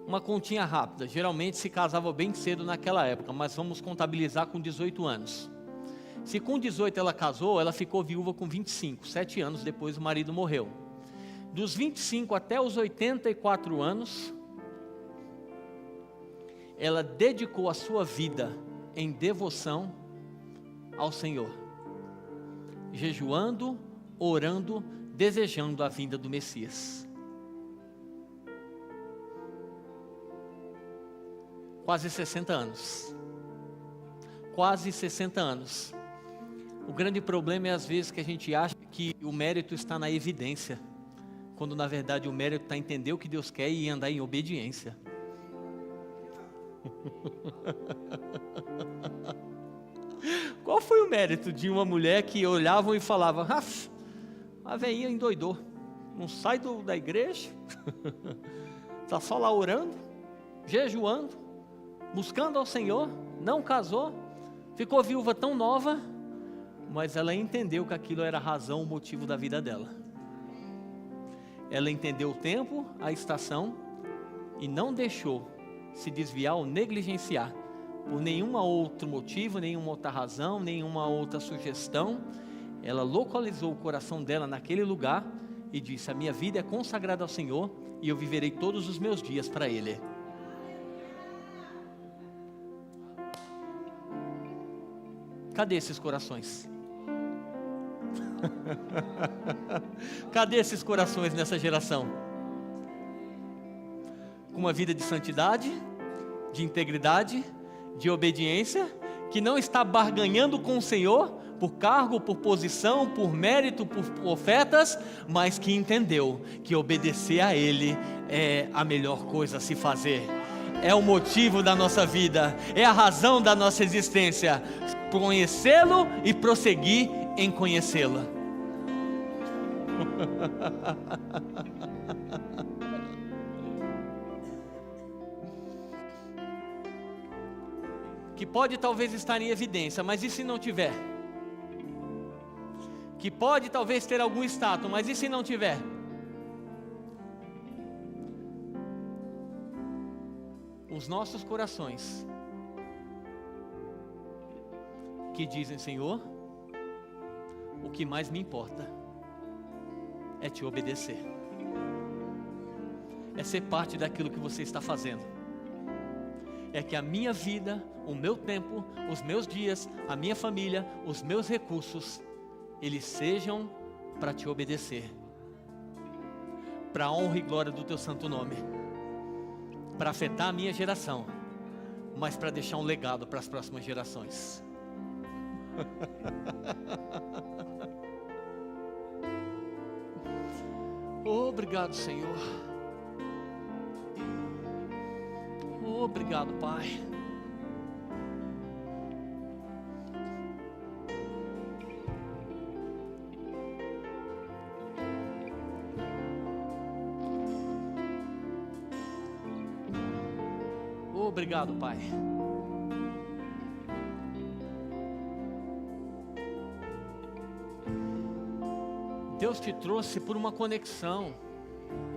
Uma continha rápida: geralmente se casava bem cedo naquela época, mas vamos contabilizar com 18 anos. Se com 18 ela casou, ela ficou viúva com 25, 7 anos depois o marido morreu. Dos 25 até os 84 anos, ela dedicou a sua vida em devoção ao Senhor, jejuando, orando, desejando a vinda do Messias. Quase 60 anos. Quase 60 anos. O grande problema é às vezes que a gente acha que o mérito está na evidência, quando na verdade o mérito está em entender o que Deus quer e andar em obediência. Qual foi o mérito de uma mulher que olhavam e falavam: a veinha endoidou, não sai da igreja, está só lá orando, jejuando, buscando ao Senhor, não casou, ficou viúva tão nova, Mas ela entendeu que aquilo era a razão, o motivo da vida dela. Ela entendeu o tempo, a estação, e não deixou se desviar ou negligenciar por nenhum outro motivo, nenhuma outra razão, nenhuma outra sugestão. Ela localizou o coração dela naquele lugar e disse: a minha vida é consagrada ao Senhor e eu viverei todos os meus dias para Ele. Cadê esses corações? Cadê esses corações nessa geração? Com uma vida de santidade, de integridade, de obediência, que não está barganhando com o Senhor por cargo, por posição, por mérito, por ofertas, mas que entendeu que obedecer a Ele é a melhor coisa a se fazer. É o motivo da nossa vida, é a razão da nossa existência, conhecê-lo e prosseguir em conhecê-lo. Que pode talvez estar em evidência, mas e se não tiver? Que pode talvez ter algum status, mas e se não tiver? Os nossos corações que dizem: Senhor, o que mais me importa é te obedecer, é ser parte daquilo que você está fazendo, é que a minha vida, o meu tempo, os meus dias, a minha família, os meus recursos, eles sejam para te obedecer, para a honra e glória do teu santo nome, para afetar a minha geração, mas para deixar um legado para as próximas gerações. Obrigado, Senhor. Obrigado, Pai. Obrigado, Pai. Deus te trouxe por uma conexão,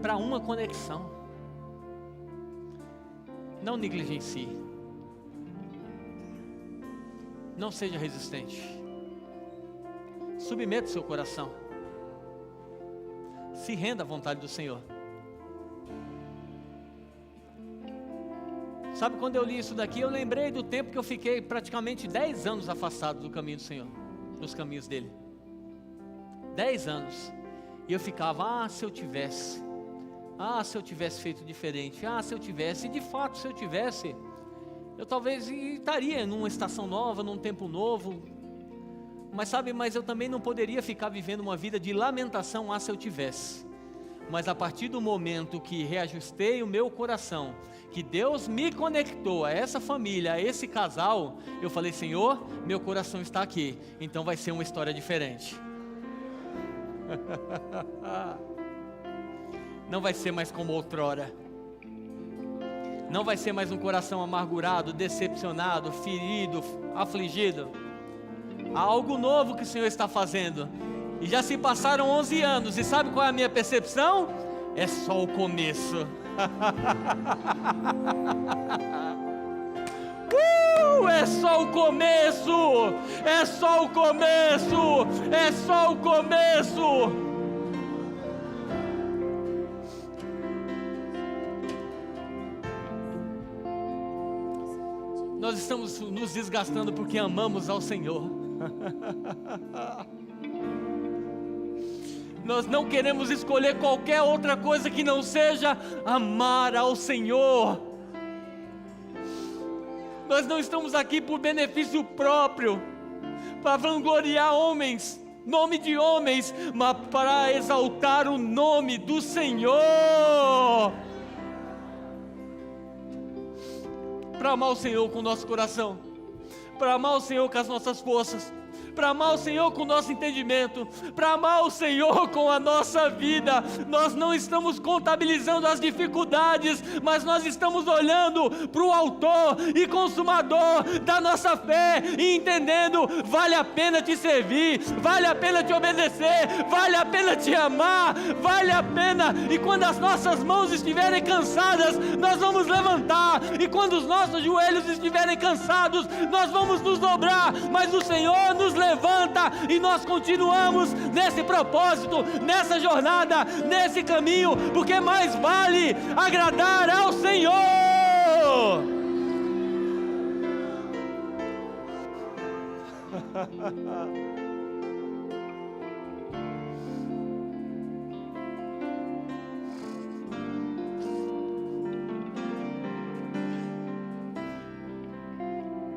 para uma conexão. Não negligencie. Não seja resistente. Submeta o seu coração. Se renda à vontade do Senhor. Sabe, quando eu li isso daqui, eu lembrei do tempo que eu fiquei praticamente 10 anos afastado do caminho do Senhor, dos caminhos dele. 10 anos. E eu ficava: se eu tivesse feito diferente, se eu tivesse, e de fato se eu tivesse, eu talvez estaria numa estação nova, num tempo novo, mas eu também não poderia ficar vivendo uma vida de lamentação: se eu tivesse. Mas a partir do momento que reajustei o meu coração, que Deus me conectou a essa família, a esse casal, eu falei: Senhor, meu coração está aqui, então vai ser uma história diferente. Não vai ser mais como outrora. Não vai ser mais um coração amargurado, decepcionado, ferido, afligido. Há algo novo que o Senhor está fazendo. E já se passaram 11 anos. E sabe qual é a minha percepção? É só o começo. É só o começo. É só o começo. É só o começo. Nós estamos nos desgastando porque amamos ao Senhor. Nós não queremos escolher qualquer outra coisa que não seja amar ao Senhor. Nós não estamos aqui por benefício próprio, para vangloriar homens, nome de homens, mas para exaltar o nome do Senhor. Para amar o Senhor com o nosso coração, para amar o Senhor com as nossas forças, para amar o Senhor com o nosso entendimento, para amar o Senhor com a nossa vida. Nós não estamos contabilizando as dificuldades, mas nós estamos olhando para o autor e consumador da nossa fé e entendendo: vale a pena te servir, vale a pena te obedecer, vale a pena te amar, vale a pena. E quando as nossas mãos estiverem cansadas, nós vamos levantar, e quando os nossos joelhos estiverem cansados, nós vamos nos dobrar, mas o Senhor nos levanta e nós continuamos nesse propósito, nessa jornada, nesse caminho, porque mais vale agradar ao Senhor.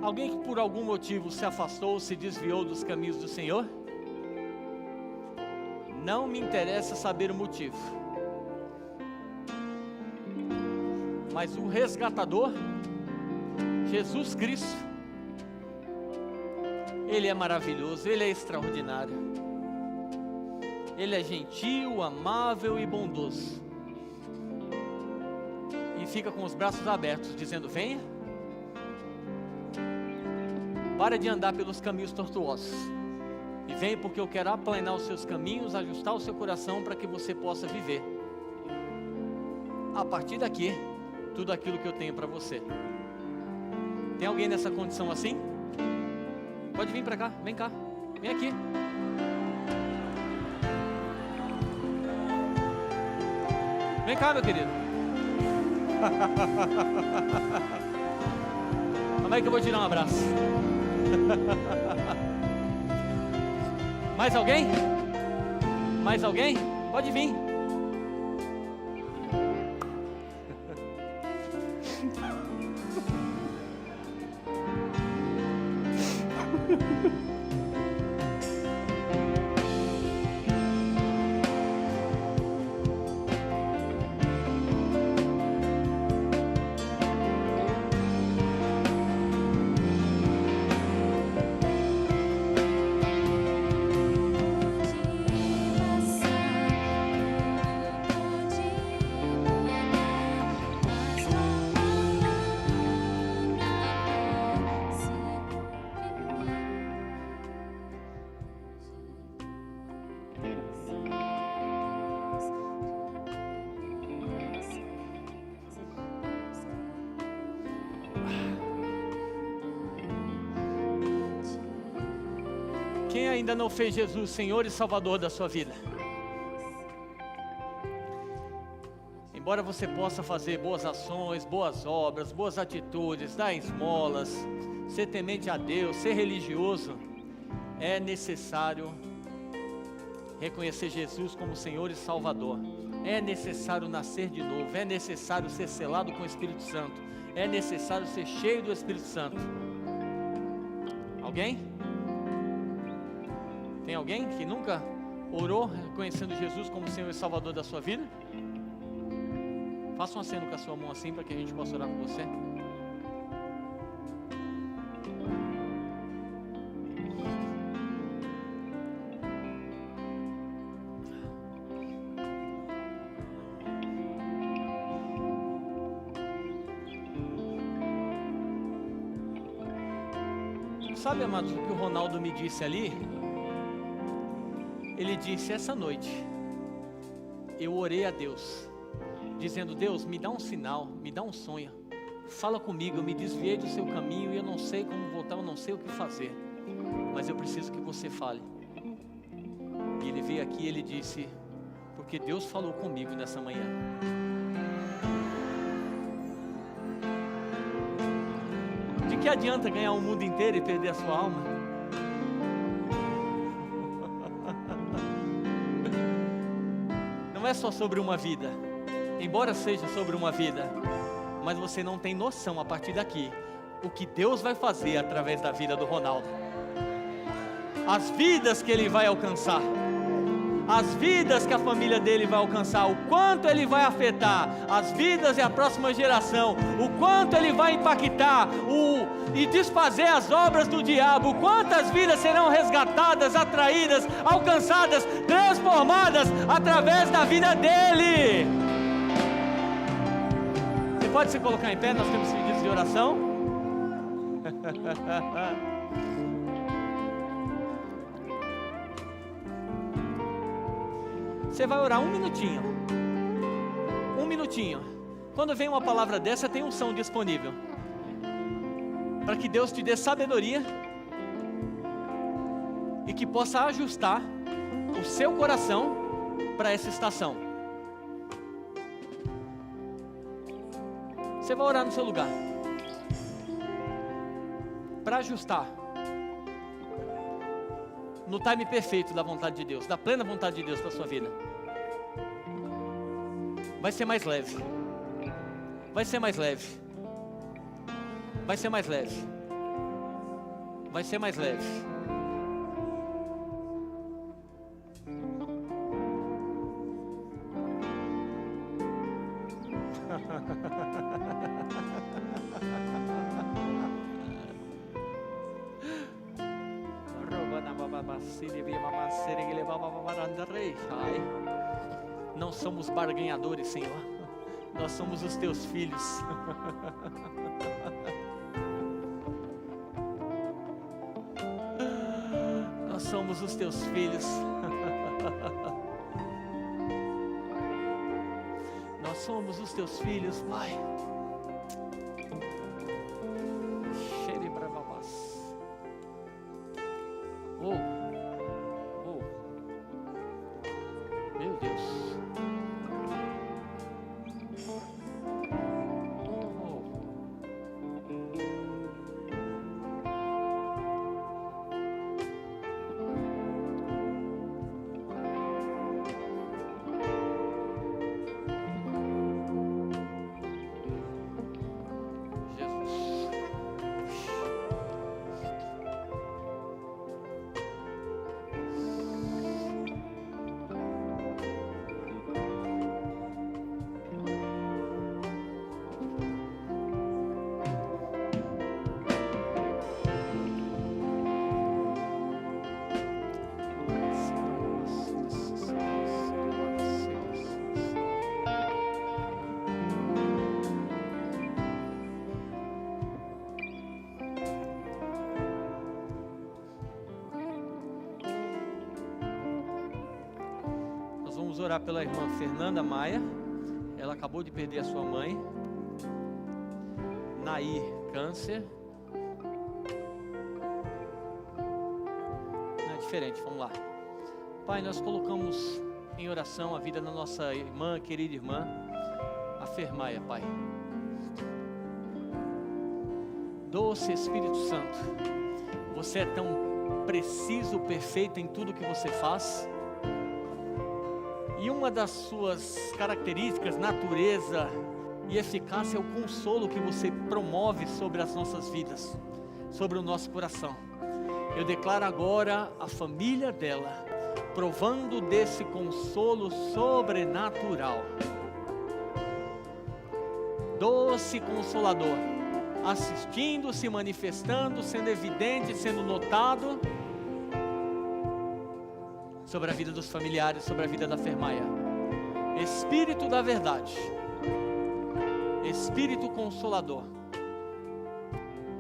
Alguém que por algum motivo se afastou, se desviou dos caminhos do Senhor? Não me interessa saber o motivo, mas o resgatador, Jesus Cristo, Ele é maravilhoso, Ele é extraordinário, Ele é gentil, amável e bondoso, e fica com os braços abertos, dizendo: venha, para de andar pelos caminhos tortuosos, e vem, porque eu quero aplanar os seus caminhos, ajustar o seu coração, para que você possa viver, a partir daqui, tudo aquilo que eu tenho para você. Tem alguém nessa condição assim? Pode vir para cá, vem cá, vem aqui. Vem cá, meu querido. Como é que eu vou tirar um abraço? Mais alguém? Mais alguém? Pode vir. Quem ainda não fez Jesus Senhor e Salvador da sua vida? Embora você possa fazer boas ações, boas obras, boas atitudes, dar esmolas, ser temente a Deus, ser religioso, é necessário reconhecer Jesus como Senhor e Salvador. É necessário nascer de novo, é necessário ser selado com o Espírito Santo, é necessário ser cheio do Espírito Santo. Alguém? Tem alguém que nunca orou reconhecendo Jesus como Senhor e Salvador da sua vida? Faça um aceno com a sua mão assim, para que a gente possa orar com você. Sabe, amados, o que o Ronaldo me disse ali? Ele disse: essa noite eu orei a Deus, dizendo: Deus, me dá um sinal, me dá um sonho, fala comigo, eu me desviei do seu caminho e eu não sei como voltar, eu não sei o que fazer, mas eu preciso que você fale. E ele veio aqui e ele disse: porque Deus falou comigo nessa manhã. De que adianta ganhar o mundo inteiro e perder a sua alma? Não é só sobre uma vida, embora seja sobre uma vida, mas você não tem noção a partir daqui o que Deus vai fazer através da vida do Ronaldo, as vidas que ele vai alcançar, as vidas que a família dele vai alcançar, o quanto ele vai afetar as vidas e a próxima geração, o quanto ele vai impactar e desfazer as obras do diabo, quantas vidas serão resgatadas, atraídas, alcançadas, transformadas através da vida dele. Você pode se colocar em pé, nós temos pedidos de oração. Você vai orar um minutinho. Quando vem uma palavra dessa, tem unção disponível, para que Deus te dê sabedoria e que possa ajustar o seu coração para essa estação. Você vai orar no seu lugar para ajustar no time perfeito da vontade de Deus, da plena vontade de Deus para a sua vida. Vai ser mais leve. Vai ser mais leve. Vai ser mais leve. Vai ser mais leve. Não somos barganhadores, Senhor. Nós somos os teus filhos. Nós somos os teus filhos. Nós somos os teus filhos, Pai. Meu Deus. Vamos orar pela irmã Fernanda Maia. Ela acabou de perder a sua mãe. Nair, câncer. Não é diferente, vamos lá. Pai, nós colocamos em oração a vida da nossa irmã, querida irmã, a Fermaia, Pai. Doce Espírito Santo, você é tão preciso, perfeito em tudo que você faz. E uma das suas características, natureza e eficácia é o consolo que você promove sobre as nossas vidas, sobre o nosso coração. Eu declaro agora a família dela, provando desse consolo sobrenatural. Doce Consolador, assistindo, se manifestando, sendo evidente, sendo notado sobre a vida dos familiares, sobre a vida da Fermaia. Espírito da verdade, Espírito Consolador,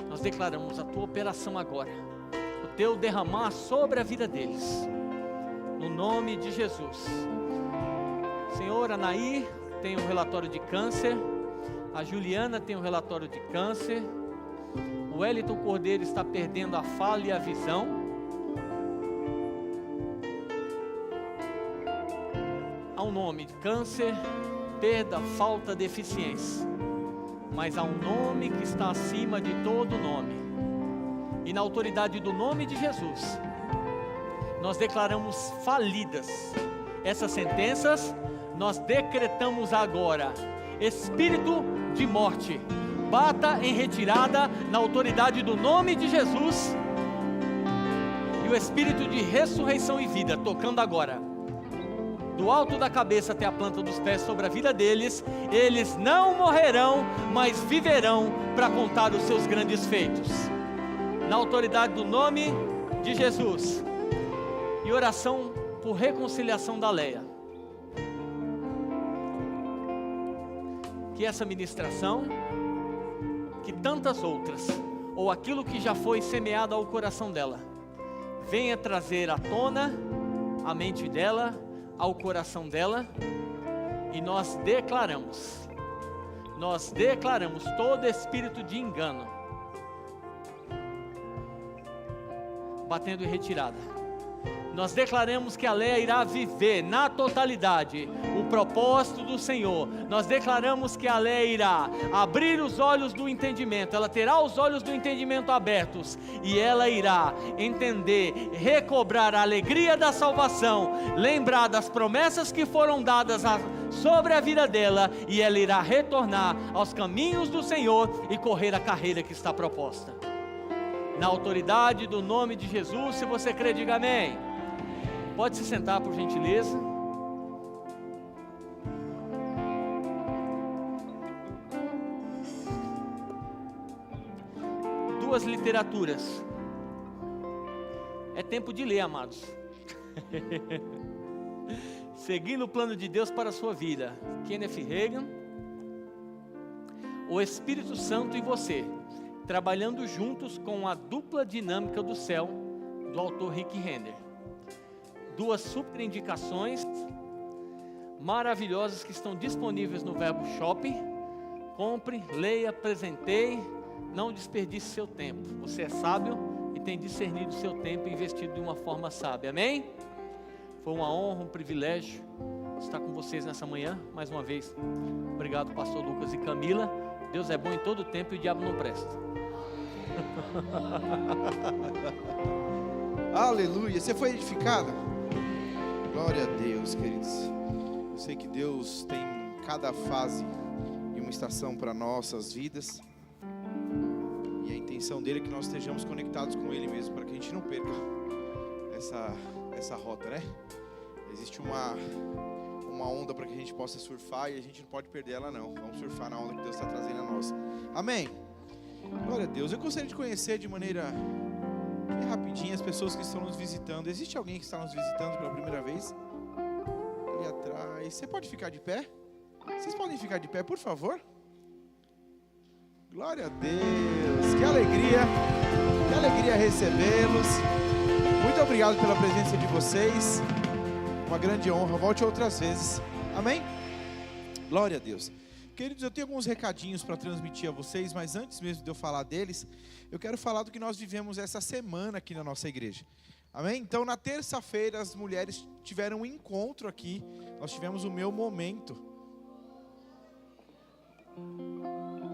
nós declaramos a tua operação agora, o teu derramar sobre a vida deles, no nome de Jesus. Senhor, a Nair tem um relatório de câncer, a Juliana tem um relatório de câncer, o Wellington Cordeiro está perdendo a fala e a visão. Há um nome de câncer, perda, falta, deficiência, mas há um nome que está acima de todo nome, e na autoridade do nome de Jesus, nós declaramos falidas essas sentenças. Nós decretamos agora: espírito de morte, bata em retirada na autoridade do nome de Jesus, e o espírito de ressurreição e vida tocando agora do alto da cabeça até a planta dos pés sobre a vida deles, eles não morrerão, mas viverão para contar os seus grandes feitos. Na autoridade do nome de Jesus. E oração por reconciliação da Leia. Que essa ministração, que tantas outras, ou aquilo que já foi semeado ao coração dela, venha trazer à tona a mente dela, ao coração dela, e nós declaramos todo espírito de engano, batendo em retirada. Nós declaramos que a Leia irá viver na totalidade o propósito do Senhor. Nós declaramos que a Leia irá abrir os olhos do entendimento. Ela terá os olhos do entendimento abertos. E ela irá entender, recobrar a alegria da salvação. Lembrar das promessas que foram dadas sobre a vida dela. E ela irá retornar aos caminhos do Senhor e correr a carreira que está proposta. Na autoridade do nome de Jesus, se você crê, diga amém. Pode se sentar, por gentileza. Duas literaturas. É tempo de ler, amados. Seguindo o plano de Deus para a sua vida. Kenneth Hagin. O Espírito Santo e você. Trabalhando juntos com a dupla dinâmica do céu, do autor Rick Renner. Duas super indicações maravilhosas que estão disponíveis no Verbo Shopping. Compre, leia, presenteie, não desperdice seu tempo. Você é sábio e tem discernido o seu tempo e investido de uma forma sábia, amém? Foi uma honra, um privilégio estar com vocês nessa manhã, mais uma vez. Obrigado, pastor Lucas e Camila. Deus é bom em todo tempo e o diabo não presta. Aleluia, você foi edificada? Glória a Deus, queridos. Eu sei que Deus tem cada fase e uma estação para nossas vidas. E a intenção dele é que nós estejamos conectados com Ele mesmo, para que a gente não perca essa rota, né? Existe uma onda para que a gente possa surfar e a gente não pode perder ela não. Vamos surfar na onda que Deus está trazendo a nós. Amém? Glória a Deus. Eu gostaria de conhecer de maneira bem rapidinho as pessoas que estão nos visitando. Existe alguém que está nos visitando pela primeira vez? Ali atrás. Você pode ficar de pé? Vocês podem ficar de pé, por favor? Glória a Deus. Que alegria recebê-los. Muito obrigado pela presença de vocês. Uma grande honra. Volte outras vezes. Amém? Glória a Deus. Queridos, eu tenho alguns recadinhos para transmitir a vocês, mas antes mesmo de eu falar deles, eu quero falar do que nós vivemos essa semana aqui na nossa igreja. Amém? Então, na terça-feira, as mulheres tiveram um encontro aqui. Nós tivemos o meu momento.